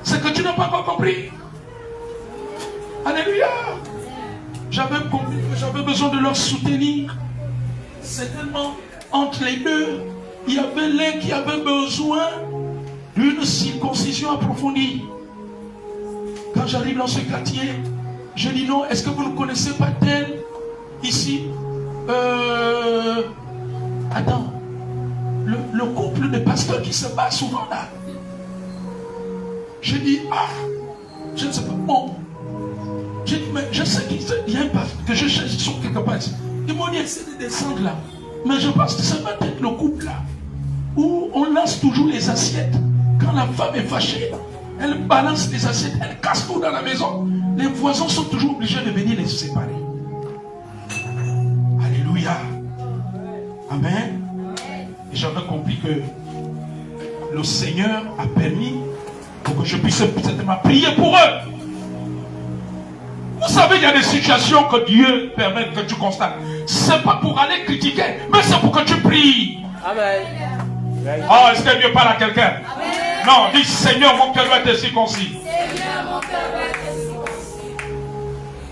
C'est que tu n'as pas encore compris. Alléluia. J'avais compris que j'avais besoin de leur soutenir. Certainement, entre les deux, il y avait l'un qui avait besoin d'une circoncision approfondie. Quand j'arrive dans ce quartier, je dis non, est-ce que vous ne connaissez pas tel ici? Attends, le couple de pasteurs qui se bat souvent là. Je dis, je ne sais pas, bon. Je dis, mais je sais qu'il y a un pasteur que je cherche sur quelque part. Ils m'ont dit, essaie de descendre là. Mais je pense que ça va être le couple là, où on lance toujours les assiettes. Quand la femme est fâchée, elle balance les assiettes, elle casse tout dans la maison. Les voisins sont toujours obligés de venir les séparer. Alléluia. Amen. Et j'avais compris que le Seigneur a permis pour que je puisse certainement prier pour eux. Vous savez, il y a des situations que Dieu permet que tu constates. Ce n'est pas pour aller critiquer, mais c'est pour que tu pries. Amen. Oh, est-ce que Dieu parle à quelqu'un? Non, dis Seigneur, mon cœur va être circoncis. Seigneur, mon cœur va être circoncis.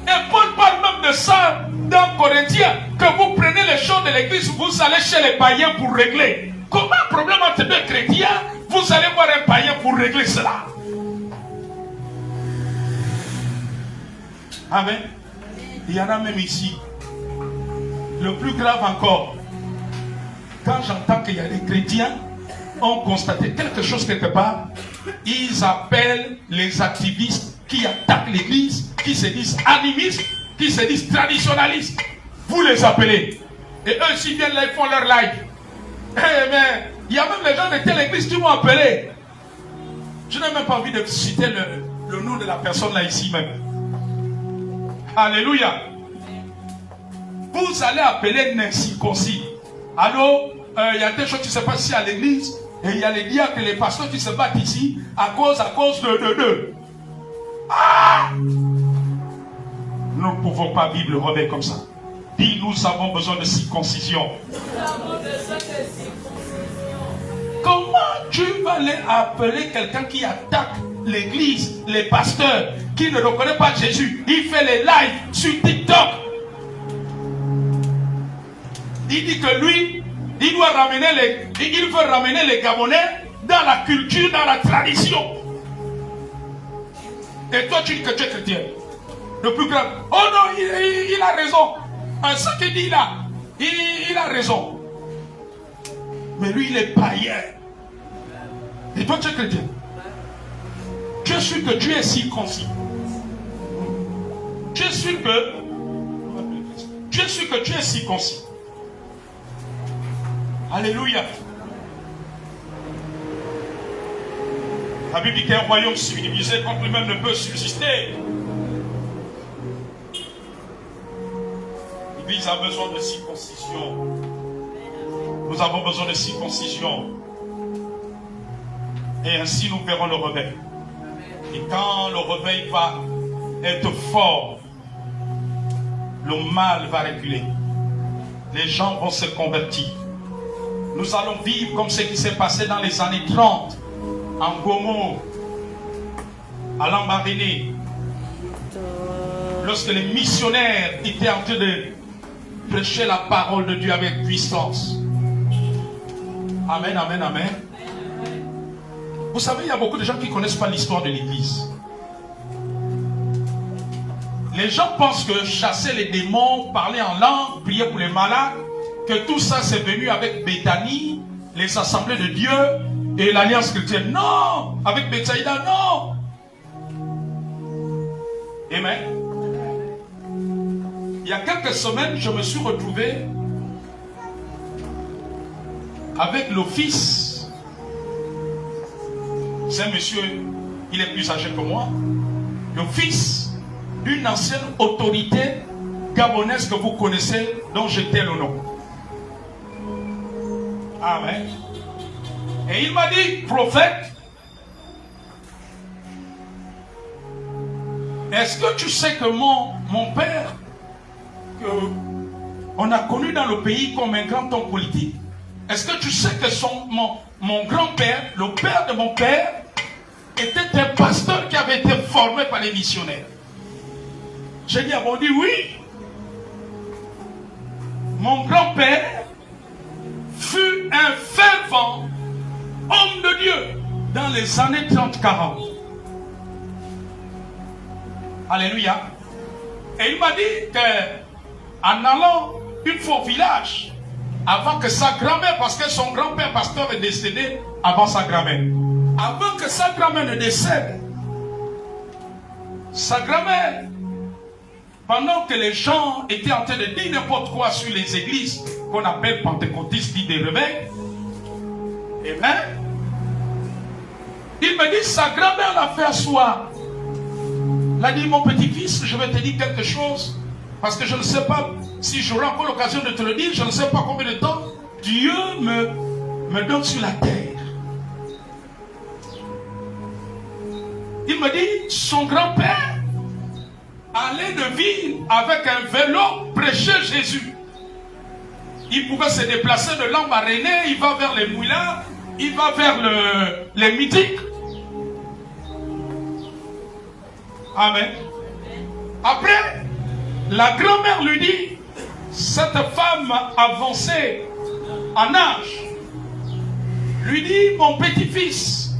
Et Paul parle même de ça dans Corinthiens, que vous prenez les choses de l'église, vous allez chez les païens pour régler. Comment un problème entre deux chrétiens, vous allez voir un païen pour régler cela? Amen. Il y en a même ici. Le plus grave encore, quand j'entends qu'il y a des chrétiens ont constaté quelque chose quelque part, ils appellent les activistes qui attaquent l'église, qui se disent animistes, qui se disent traditionnalistes. Vous les appelez. Et eux, s'ils viennent là, ils font leur live. Mais il y a même les gens de telle église qui vont appeler. Je n'ai même pas envie de citer le nom de la personne là ici même. Alléluia. Vous allez appeler l'incirconcis. Allô, il y a des choses qui se passent ici à l'église. Et il y a les diacres et les pasteurs qui se battent ici à cause de. Nous ne pouvons pas vivre le rebelle comme ça. Dis, nous avons besoin de circoncision. Comment tu vas aller appeler quelqu'un qui attaque l'église, les pasteurs, qui ne reconnaît pas Jésus. Il fait les lives sur TikTok. Il dit que lui, il veut ramener les Gabonais dans la culture, dans la tradition. Et toi, tu dis que tu es chrétien. Le plus grand. Oh non, il a raison. En ce qu'il dit là, il a raison. Mais lui, il est païen. Et toi, tu es chrétien. Tu es sûr que tu es circoncis. Tu es sûr que tu es circoncis. Alléluia. La Bible dit qu'un royaume civilisé contre lui-même ne peut subsister. L'Église a besoin de circoncision. Nous avons besoin de circoncision. Et ainsi nous verrons le réveil. Et quand le réveil va être fort, le mal va reculer. Les gens vont se convertir. Nous allons vivre comme ce qui s'est passé dans les années 30, en Gomo, à Lambaréné, lorsque les missionnaires étaient en train de prêcher la parole de Dieu avec puissance. Amen, amen, amen. Vous savez, il y a beaucoup de gens qui ne connaissent pas l'histoire de l'Église. Les gens pensent que chasser les démons, parler en langue, prier pour les malades, que tout ça c'est venu avec Béthanie, les assemblées de Dieu et l'alliance chrétienne. Non! Avec Bethsaïda, non! Amen. Il y a quelques semaines, je me suis retrouvé avec le fils. C'est un monsieur, il est plus âgé que moi. Le fils d'une ancienne autorité gabonaise que vous connaissez, dont j'étais le nom. Amen. Et il m'a dit, prophète, est-ce que tu sais que mon père, on a connu dans le pays comme un grand homme politique, est-ce que tu sais que mon grand-père, le père de mon père, était un pasteur qui avait été formé par les missionnaires? J'ai dit à mon dit, oui. Mon grand-père fut un fervent homme de Dieu dans les années 30-40. Alléluia. Et il m'a dit qu'en allant une fois au village, avant que sa grand-mère, parce que son grand-père pasteur est décédé avant sa grand-mère, avant que sa grand-mère ne décède, sa grand-mère, pendant que les gens étaient en train de dire n'importe quoi sur les églises qu'on appelle pentecôtistes, dit des réveils, amen, il me dit, sa grand-mère l'a fait asseoir. Il a dit, mon petit-fils, je vais te dire quelque chose, parce que je ne sais pas si j'aurai encore l'occasion de te le dire, je ne sais pas combien de temps Dieu me donne sur la terre. Il me dit, son grand-père allait de ville avec un vélo prêcher Jésus. Il pouvait se déplacer de Lambaréné, il va vers les Mouillards, il va vers les Mythiques. Amen. Après, la grand-mère lui dit, cette femme avancée en âge, lui dit, mon petit-fils,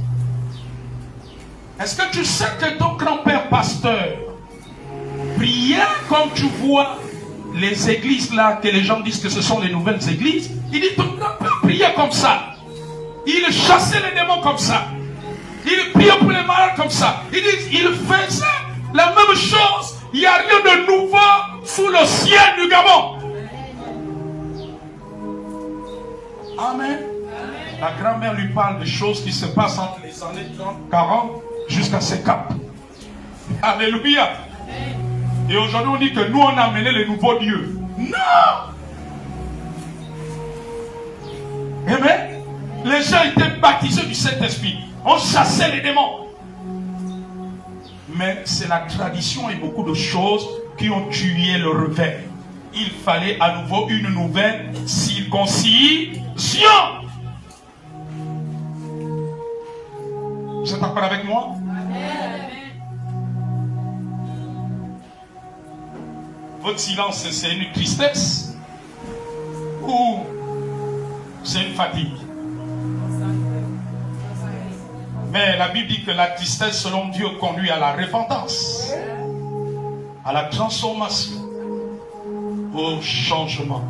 est-ce que tu sais que ton grand-père pasteur priait comme tu vois les églises là, que les gens disent que ce sont les nouvelles églises? Il dit, ton grand-père priait comme ça. Il chassait les démons comme ça. Il priait pour les malades comme ça. Il dit, il faisait la même chose. Il n'y a rien de nouveau sous le ciel du Gabon. Amen. La grand-mère lui parle des choses qui se passent entre les années 30, 40 jusqu'à ces caps. Alléluia. Et aujourd'hui on dit que nous on a amené les nouveaux dieux. Non. Amen. Les gens étaient baptisés du Saint-Esprit. On chassait les démons. Mais c'est la tradition et beaucoup de choses qui ont tué le réveil. Il fallait à nouveau une nouvelle circoncision. d'accord avec moi? Votre silence, c'est une tristesse ou c'est une fatigue? Mais la Bible dit que la tristesse, selon Dieu, conduit à la repentance, à la transformation, au changement.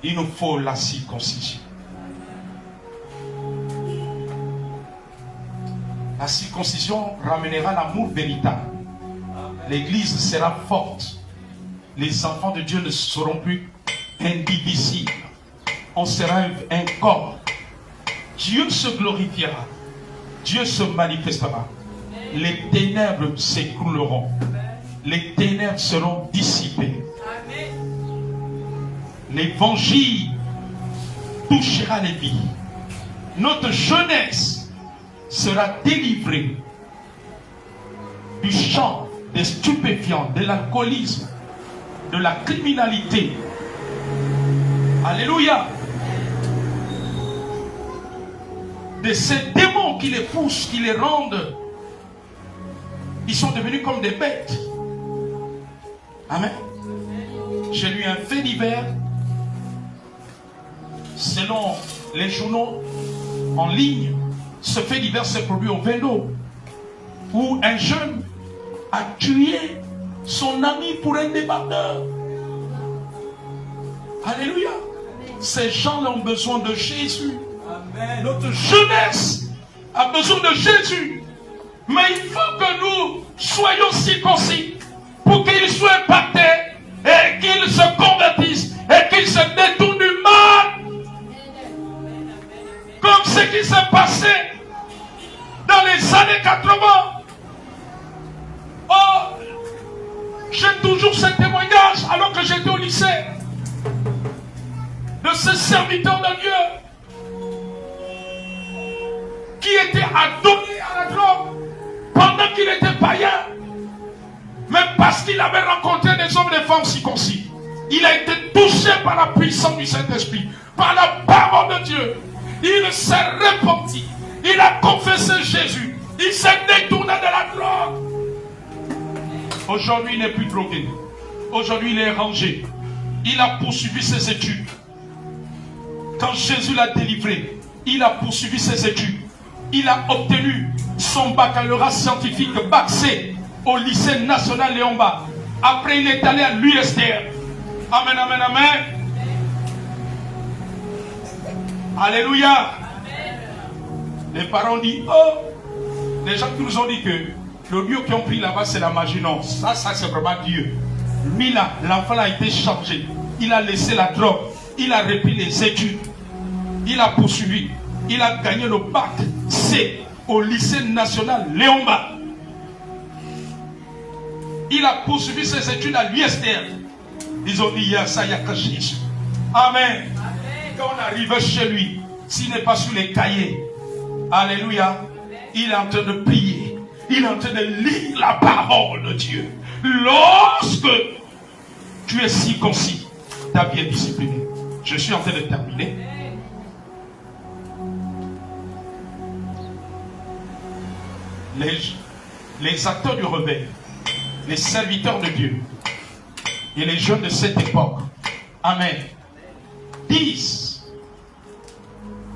Il nous faut la circoncision. La circoncision ramènera l'amour véritable. L'Église sera forte. Les enfants de Dieu ne seront plus indivisibles. On sera un corps. Dieu se glorifiera. Dieu se manifestera. Les ténèbres s'écrouleront. Les ténèbres seront dissipées. L'évangile touchera les vies. Notre jeunesse sera délivrée du champ des stupéfiants, de l'alcoolisme, de la criminalité. Alléluia. De ces démons qui les poussent, qui les rendent, ils sont devenus comme des bêtes. Amen. J'ai lu un fait divers, selon les journaux en ligne. Ce fait divers s'est produit au Vélo, où un jeune a tué son ami pour un débardeur. Alléluia. Ces gens-là ont besoin de Jésus. Amen. Notre jeunesse a besoin de Jésus. Mais il faut que nous soyons circoncis pour qu'ils soient impactés et qu'ils se convertissent et qu'ils se détournent du mal. Comme ce qui s'est passé dans les années 80. Oh, j'ai toujours ce témoignage alors que j'étais au lycée de ce serviteur de Dieu qui était adonné à la drogue pendant qu'il était païen, mais parce qu'il avait rencontré des hommes et des femmes circoncis. Il a été touché par la puissance du Saint-Esprit, par la parole de Dieu. Il s'est repenti, il a confessé Jésus, il s'est détourné de la drogue. Aujourd'hui, il n'est plus drogué. Aujourd'hui, il est rangé. Il a poursuivi ses études. Quand Jésus l'a délivré, il a poursuivi ses études. Il a obtenu son baccalauréat scientifique, bac C, au lycée national Léon-Bas. Après, il est allé à l'USDR. Amen, amen, amen. Alléluia. Amen. Les parents disent, oh, les gens qui nous ont dit que le Dieu qu'ils ont pris là-bas, c'est la magie. Non, ça c'est vraiment Dieu. Lui là, l'enfant a été changé. Il a laissé la drogue. Il a repris les études. Il a poursuivi. Il a gagné le bac C au lycée national Léon-Bas. Il a poursuivi ses études à l'USDR. Ils ont dit, il y a ça, il n'y a que Jésus. Amen. Quand on arrive chez lui, s'il n'est pas sur les cahiers, alléluia, il est en train de prier. Il est en train de lire la parole de Dieu. Lorsque tu es circoncis, ta vie est disciplinée. Je suis en train de terminer. Les acteurs du réveil, les serviteurs de Dieu et les jeunes de cette époque, amen, disent,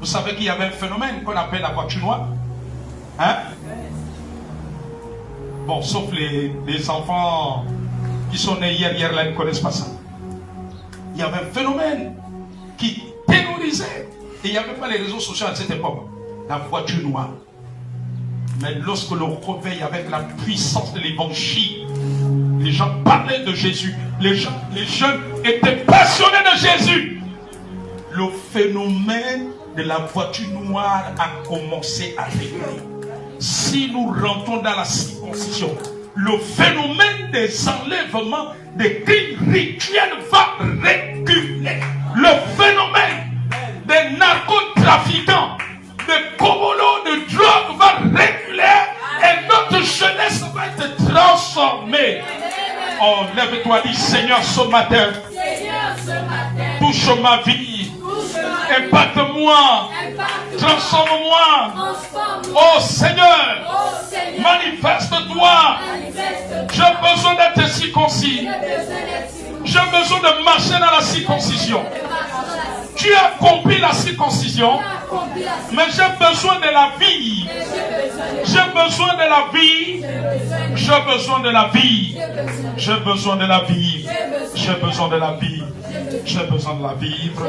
vous savez qu'il y avait un phénomène qu'on appelle la voiture noire, hein? Bon, sauf les enfants qui sont nés hier là, ils ne connaissent pas ça. Il y avait un phénomène qui terrorisait, et il n'y avait pas les réseaux sociaux à cette époque, la voiture noire. Mais lorsque l'on réveille avec la puissance de l'évangile, les gens parlaient de Jésus, les jeunes étaient passionnés de Jésus. Le phénomène de la voiture noire a commencé à réguler. Si nous rentrons dans la circoncision, le phénomène des enlèvements, des crimes rituels va reculer. Le phénomène des narcotrafiquants, de cobolos, de drogue va reculer et notre jeunesse va être transformée. Oh, lève-toi, dis Seigneur ce matin, touche ma vie, impacte-moi Transforme-moi. Oh Seigneur, manifeste-toi. J'ai besoin d'être circoncis. J'ai besoin de marcher dans la circoncision. Tu as accompli la circoncision, mais j'ai besoin de la vie. J'ai besoin de la vie. J'ai besoin de la vie. J'ai besoin de la vie. J'ai besoin de la vie. J'ai besoin de la vivre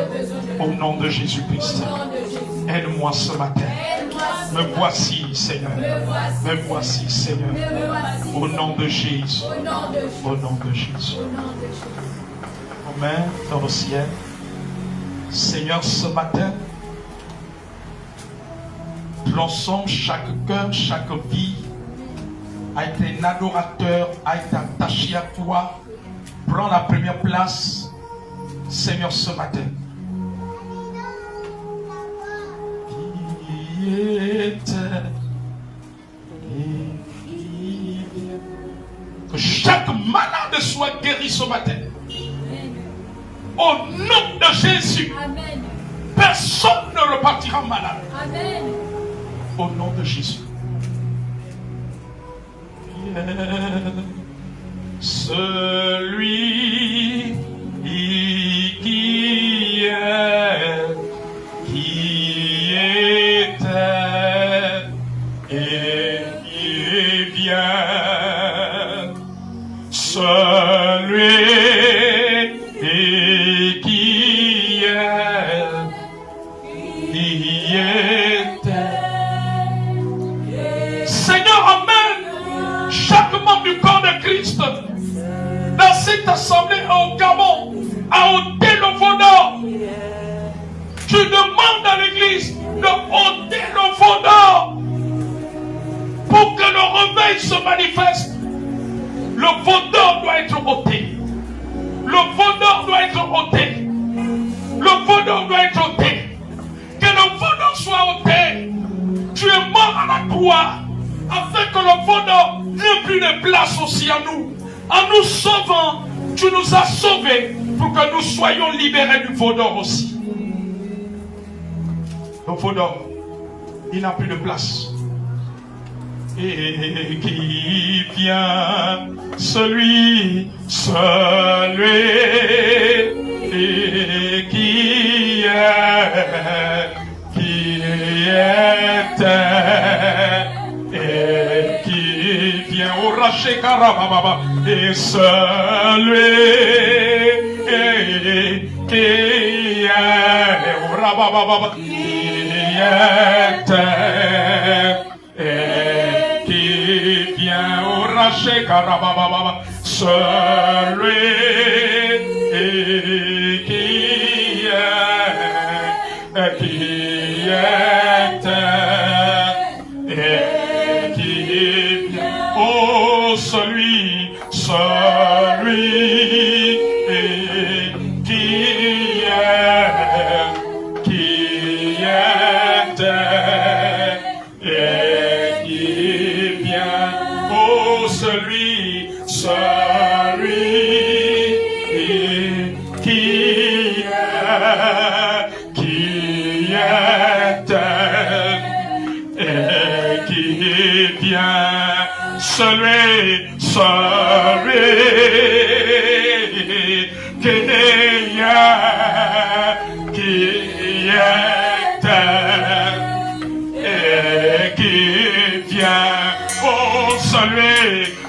au nom de Jésus-Christ. Aide-moi ce matin. Me voici, Seigneur. Me voici, Seigneur. Au nom de Jésus. Au nom de Jésus. Amen. Dans le ciel. Seigneur, ce matin, transforme chaque cœur, chaque vie à être un adorateur, à être attaché à toi. Prends la première place, Seigneur, ce matin. Que chaque malade soit guéri ce matin. Au nom de Jésus. Amen. Personne ne repartira malade. Amen. Au nom de Jésus. Celui qui était et qui vient. Celui qui était. Seigneur, amène chaque membre du corps de Christ dans cette assemblée au Gabon à ôter le faux d'or. Tu demandes à l'église de ôter le faux d'or pour que le réveil se manifeste. Le faux d'or doit être ôté. Le faux d'or doit être ôté. Le faux d'or doit être ôté. Que le faux d'or soit ôté. Tu es mort à la croix afin que le faux d'or n'ait plus de place aussi à nous. En nous sauvant, tu nous as sauvés pour que nous soyons libérés du faux d'or aussi. Le faux d'or, il n'a plus de place. Et qui vient, celui qui était et qui vient au raché Karababa et celui qui est au Rababa qui était et qui vient au raché Karababa celui qui était et qui vient. Oh, celui qui était et qui vient. Oh, celui qui était et qui vient. Celui qui était et qui vient. Oh, celui qui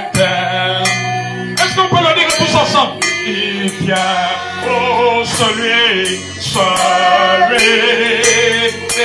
était. Est-ce qu'on peut le dire tous ensemble? Il vient. Oh, celui qui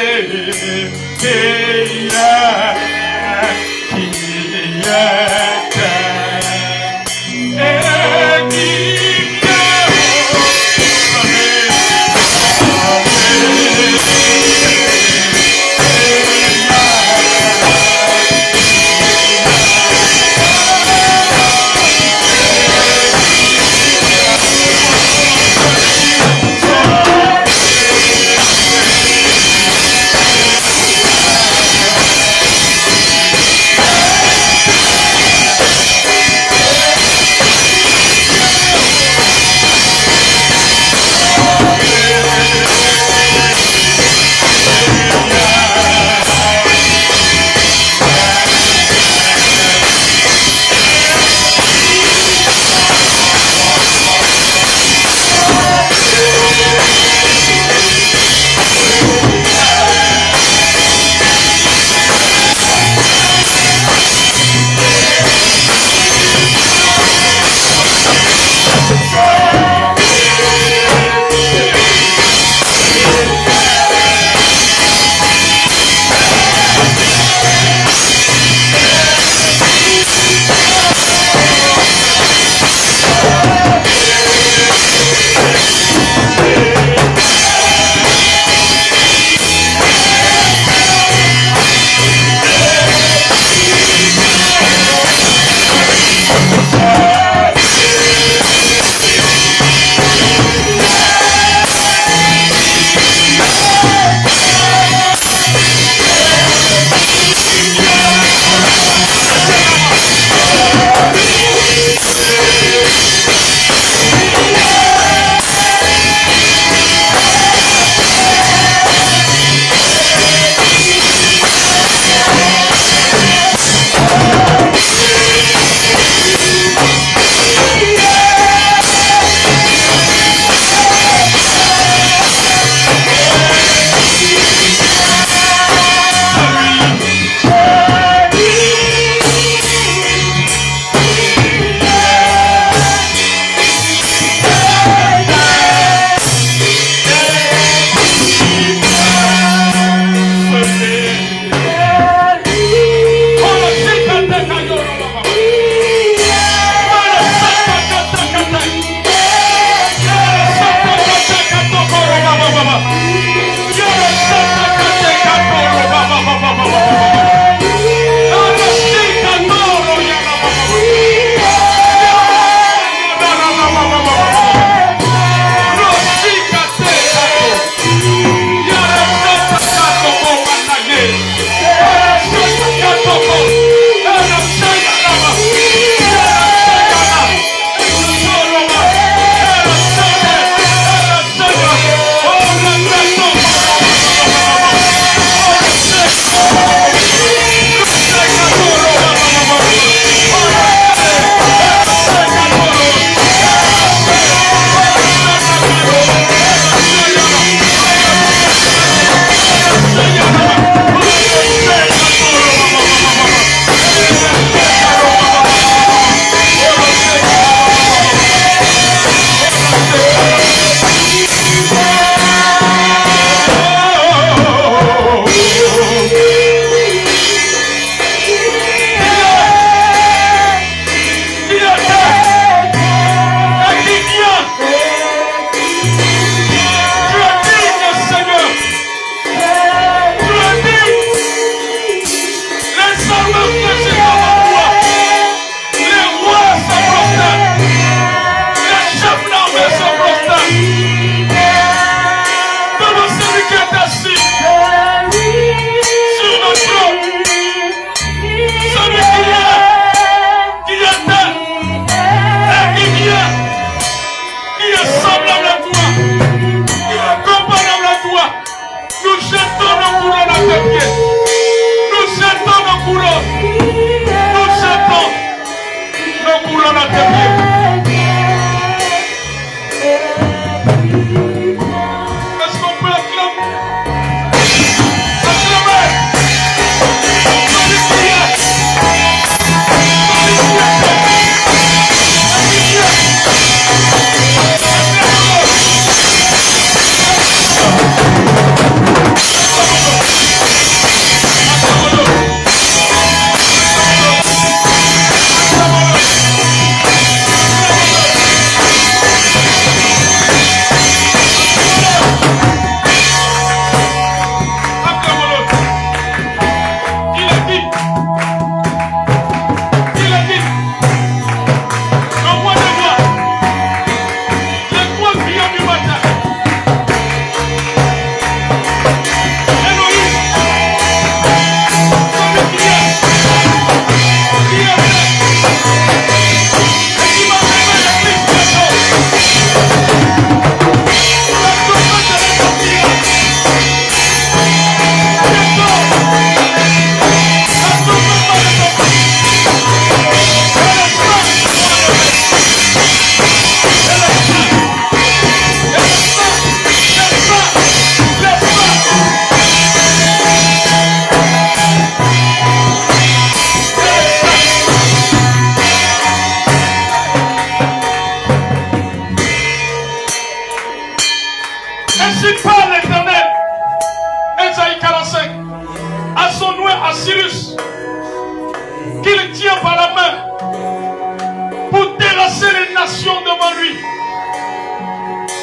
nations devant lui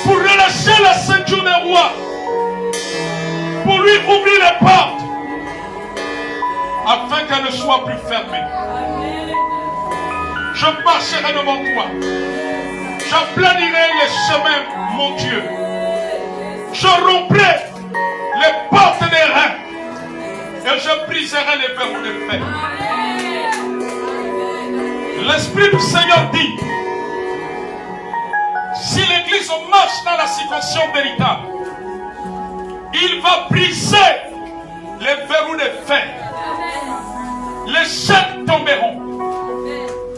pour relâcher la ceinture des rois, pour lui ouvrir les portes afin qu'elle ne soit plus fermée. Je marcherai devant toi, j'aplanirai les chemins, mon Dieu. Je romprai les portes des reins et je briserai les verrous des fer. L'Esprit du Seigneur dit, si l'Église marche dans la circoncision véritable, il va briser les verrous des fer. Les chaînes tomberont.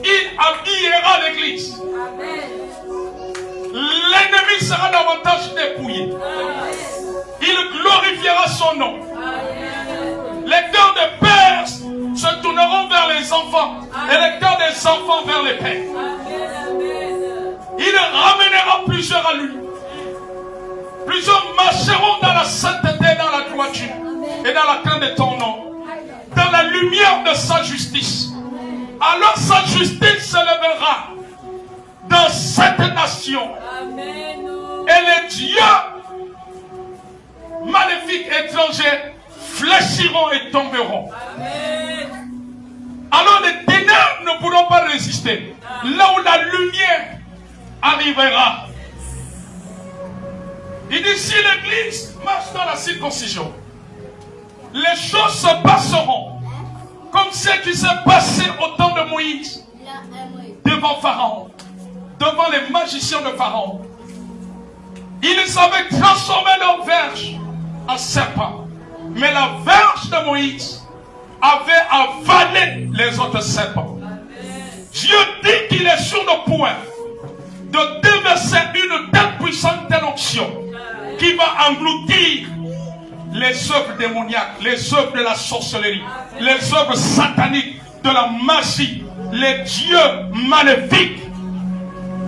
Il habillera l'Église. L'ennemi sera davantage dépouillé. Il glorifiera son nom. Les cœurs des pères se tourneront vers les enfants et les cœurs des enfants vers les pères. Il ramènera plusieurs à lui. Plusieurs marcheront dans la sainteté, dans la droiture et dans la crainte de ton nom, dans la lumière de sa justice. Alors sa justice se lèvera dans cette nation. Et les dieux maléfiques étrangers fléchiront et tomberont. Alors les ténèbres ne pourront pas résister. Là où la lumière arrivera. Il dit, si l'Église marche dans la circoncision, les choses se passeront comme ce qui s'est passé au temps de Moïse devant Pharaon, devant les magiciens de Pharaon. Ils avaient transformé leur verge en serpent, mais la verge de Moïse avait avalé les autres serpents. Dieu dit qu'il est sur le point de déverser une telle puissante onction qui va engloutir les œuvres démoniaques, les œuvres de la sorcellerie, les œuvres sataniques, de la magie, les dieux maléfiques.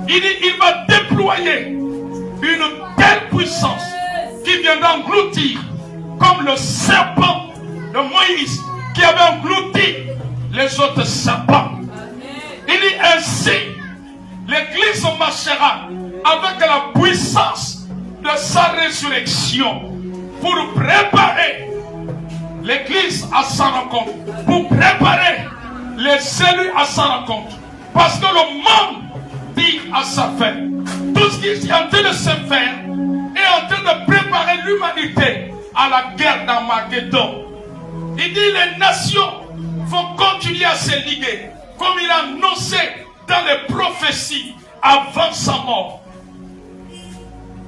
Il dit, il va déployer une telle puissance qui viendra engloutir comme le serpent de Moïse qui avait englouti les autres serpents. Il dit ainsi, l'Église marchera avec la puissance de sa résurrection pour préparer l'Église à sa rencontre, pour préparer les élus à sa rencontre. Parce que le monde dit à sa fin, tout ce qui est en train de se faire est en train de préparer l'humanité à la guerre d'Armageddon. Il dit les nations vont continuer à se liguer comme il a annoncé dans les prophéties avant sa mort.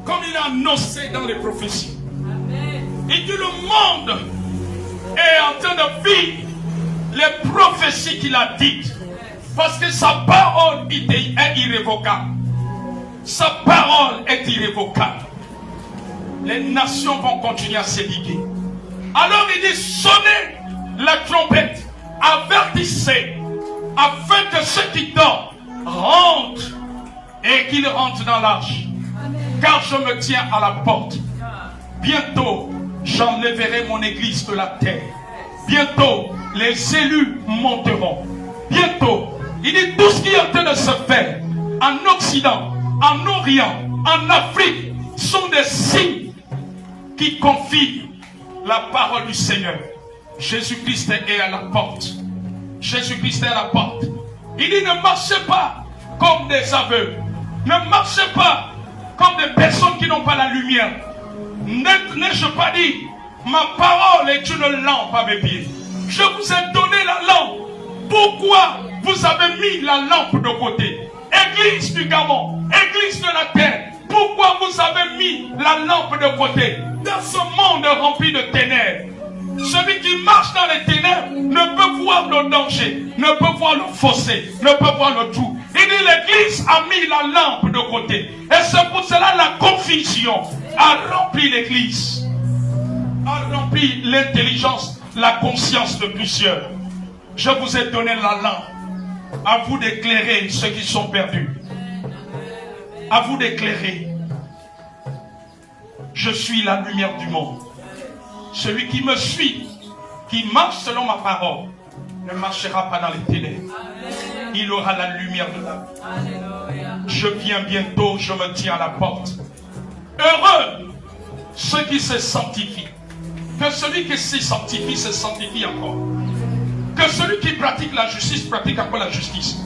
Comme il a annoncé dans les prophéties. Il dit le monde est en train de vivre les prophéties qu'il a dites. Parce que sa parole est irrévocable. Sa parole est irrévocable. Les nations vont continuer à se liguer. Alors il dit sonnez la trompette, avertissez, afin que ceux qui dorment rentrent et qu'ils rentrent dans l'arche. Car je me tiens à la porte. Bientôt, j'enlèverai mon église de la terre. Bientôt, les élus monteront. Bientôt, il dit tout ce qui est en train de se faire en Occident, en Orient, en Afrique, sont des signes qui confirment la parole du Seigneur. Jésus-Christ est à la porte. Jésus-Christ est à la porte. Il dit ne marchez pas comme des aveugles. Ne marchez pas comme des personnes qui n'ont pas la lumière. N'ai-je pas dit, ma parole est une lampe à mes pieds. Je vous ai donné la lampe. Pourquoi vous avez mis la lampe de côté? Église du Gabon, église de la terre, pourquoi vous avez mis la lampe de côté? Dans ce monde rempli de ténèbres, celui qui marche dans les ténèbres ne peut voir le danger, ne peut voir le fossé, ne peut voir le trou. Il dit l'église a mis la lampe de côté. Et c'est pour cela la confusion a rempli l'église, a rempli l'intelligence, la conscience de plusieurs. Je vous ai donné la lampe. À vous d'éclairer ceux qui sont perdus. À vous d'éclairer. Je suis la lumière du monde. Celui qui me suit, qui marche selon ma parole, ne marchera pas dans les ténèbres. il aura la lumière de la vie. Je viens bientôt, je me tiens à la porte. Heureux ceux qui se sanctifient. Que celui qui se sanctifie encore. Que celui qui pratique la justice pratique encore la justice.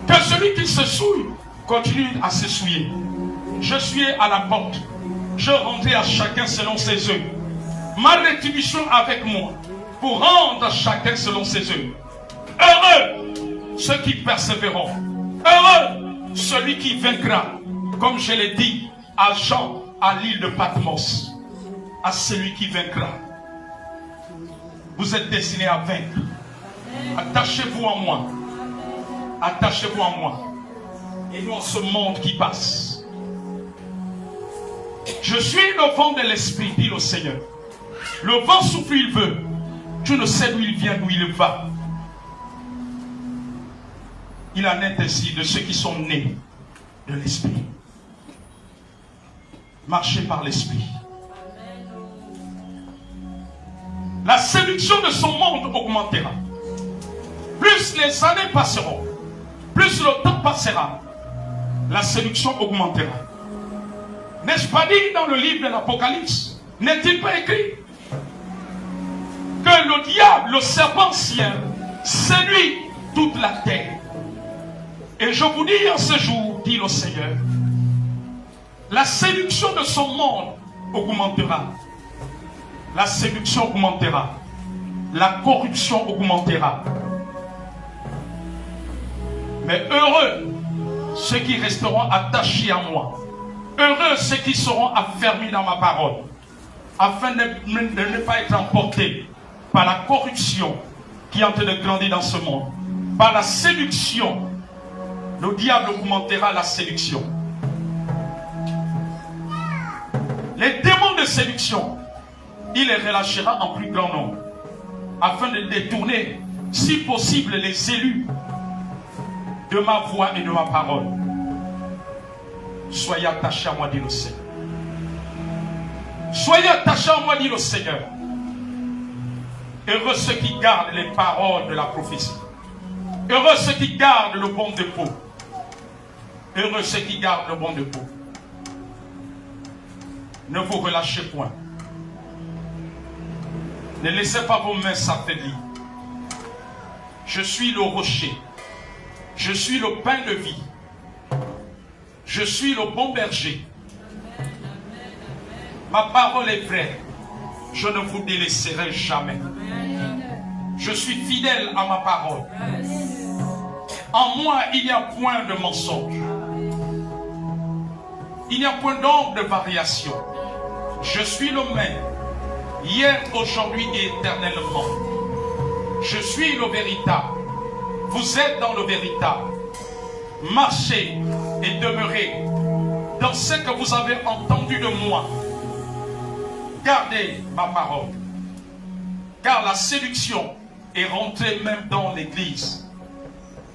Que celui qui se souille continue à se souiller. Je suis à la porte. Je rendrai à chacun selon ses œuvres. Ma rétribution avec moi pour rendre à chacun selon ses œuvres. Heureux ceux qui persévéreront. Heureux celui qui vaincra. Comme je l'ai dit à Jean à l'île de Patmos. À celui qui vaincra. Vous êtes destinés à vaincre. Attachez-vous en moi. Attachez-vous en moi. Et non ce monde qui passe. Je suis le vent de l'esprit, dit le Seigneur. Le vent souffle, il veut. Tu ne sais d'où il vient, d'où il va. Il en est ainsi de ceux qui sont nés de l'esprit. Marchez par l'esprit. La séduction de son monde augmentera. Plus les années passeront, plus le temps passera, la séduction augmentera. N'est-ce pas dit dans le livre de l'Apocalypse? N'est-il pas écrit que le diable, le serpent ancien, séduit toute la terre? Et je vous dis en ce jour, dit le Seigneur, la séduction de son monde augmentera. La séduction augmentera. La corruption augmentera. Mais heureux ceux qui resteront attachés à moi. Heureux ceux qui seront affermis dans ma parole. Afin de ne pas être emportés par la corruption qui est en train de grandir dans ce monde. Par la séduction. Le diable augmentera la séduction. Les démons de séduction, il les relâchera en plus grand nombre. Afin de détourner, si possible, les élus de ma voix et de ma parole. Soyez attachés à moi, dit le Seigneur. Soyez attachés à moi, dit le Seigneur. Heureux ceux qui gardent les paroles de la prophétie. Heureux ceux qui gardent le bon dépôt. Heureux ceux qui gardent le bon dépôt. Ne vous relâchez point. Ne laissez pas vos mains s'affaiblir. Je suis le rocher. Je suis le pain de vie. Je suis le bon berger. Ma parole est vraie. Je ne vous délaisserai jamais. Je suis fidèle à ma parole. En moi, il n'y a point de mensonge. Il n'y a point d'ombre de variation. Je suis le même. Hier, aujourd'hui et éternellement. Je suis le véritable. Vous êtes dans le véritable. Marchez et demeurez dans ce que vous avez entendu de moi. Gardez ma parole. Car la séduction est rentrée même dans l'église.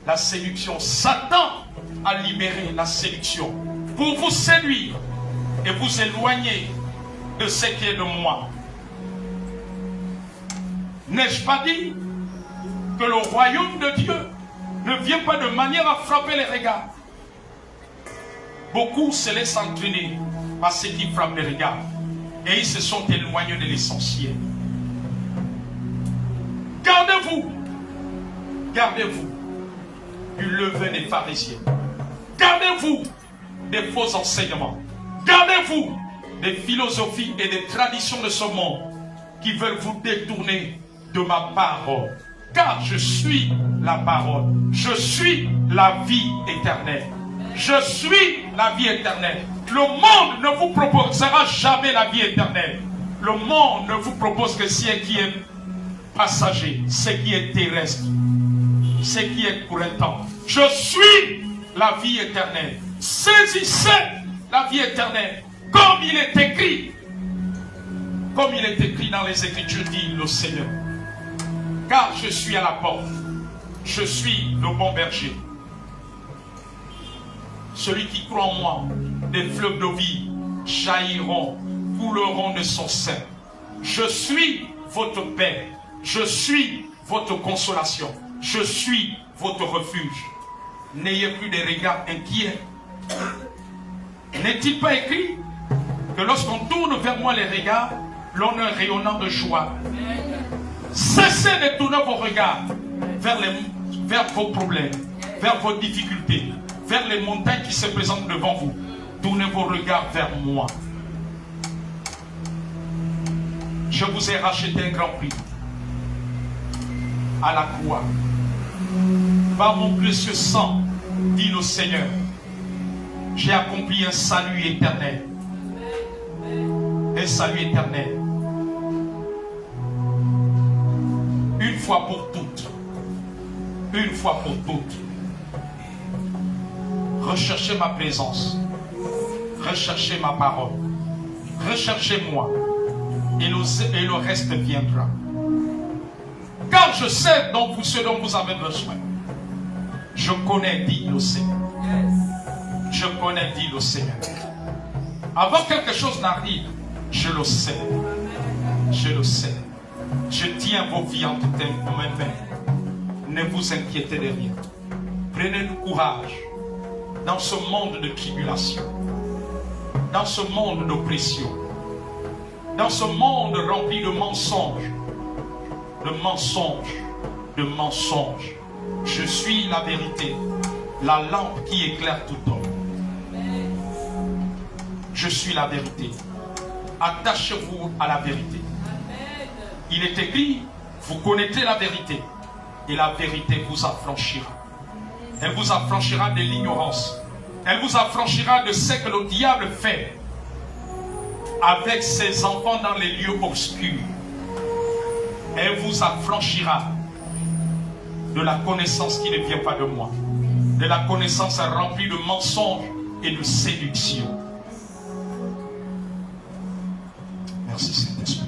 La séduction. Satan a libéré la séduction pour vous séduire et vous éloigner de ce qui est de moi. N'ai-je pas dit que le royaume de Dieu ne vient pas de manière à frapper les regards? Beaucoup se laissent entraîner par ceux qui frappent les regards et ils se sont éloignés de l'essentiel. Gardez-vous du levain des pharisiens. Gardez-vous des faux enseignements. Gardez-vous des philosophies et des traditions de ce monde qui veulent vous détourner de ma parole. Car je suis la parole. Je suis la vie éternelle. Je suis la vie éternelle. Le monde ne vous proposera jamais la vie éternelle. Le monde ne vous propose que ce qui est passager, ce qui est terrestre, ce qui est pour un temps. Je suis la vie éternelle. Saisissez la vie éternelle. Comme il est écrit. Comme il est écrit dans les Écritures, dit le Seigneur. Car je suis à la porte. Je suis le bon berger. Celui qui croit en moi, des fleuves de vie jailliront, couleront de son sein. Je suis votre Père. Je suis votre consolation. Je suis votre refuge. N'ayez plus des regards inquiets. N'est-il pas écrit que lorsqu'on tourne vers moi les regards, l'on a un rayonnant de joie? Cessez de tourner vos regards vers vos problèmes, vers vos difficultés, vers les montagnes qui se présentent devant vous. Tournez vos regards vers moi. Je vous ai racheté un grand prix à la croix. Par mon précieux sang, dit le Seigneur, j'ai accompli un salut éternel. Un salut éternel. Une fois pour toutes. Une fois pour toutes. Recherchez ma présence. Recherchez ma parole. Recherchez-moi. Et le reste viendra. Car je sais ce dont vous avez besoin. Je connais, dit le Seigneur. Je connais, dit le Seigneur. Avant que quelque chose n'arrive, je le sais. Je le sais. Je tiens vos vies entre mes mains. Ne vous inquiétez de rien. Prenez du courage dans ce monde de tribulation, dans ce monde d'oppression, dans ce monde rempli de mensonges, de mensonges, de mensonges. Je suis la vérité, la lampe qui éclaire tout homme. Je suis la vérité. Attachez-vous à la vérité. Il est écrit, vous connaîtrez la vérité et la vérité vous affranchira. Elle vous affranchira de l'ignorance. Elle vous affranchira de ce que le diable fait avec ses enfants dans les lieux obscurs. Elle vous affranchira de la connaissance qui ne vient pas de moi, de la connaissance remplie de mensonges et de séduction. Merci Saint-Esprit.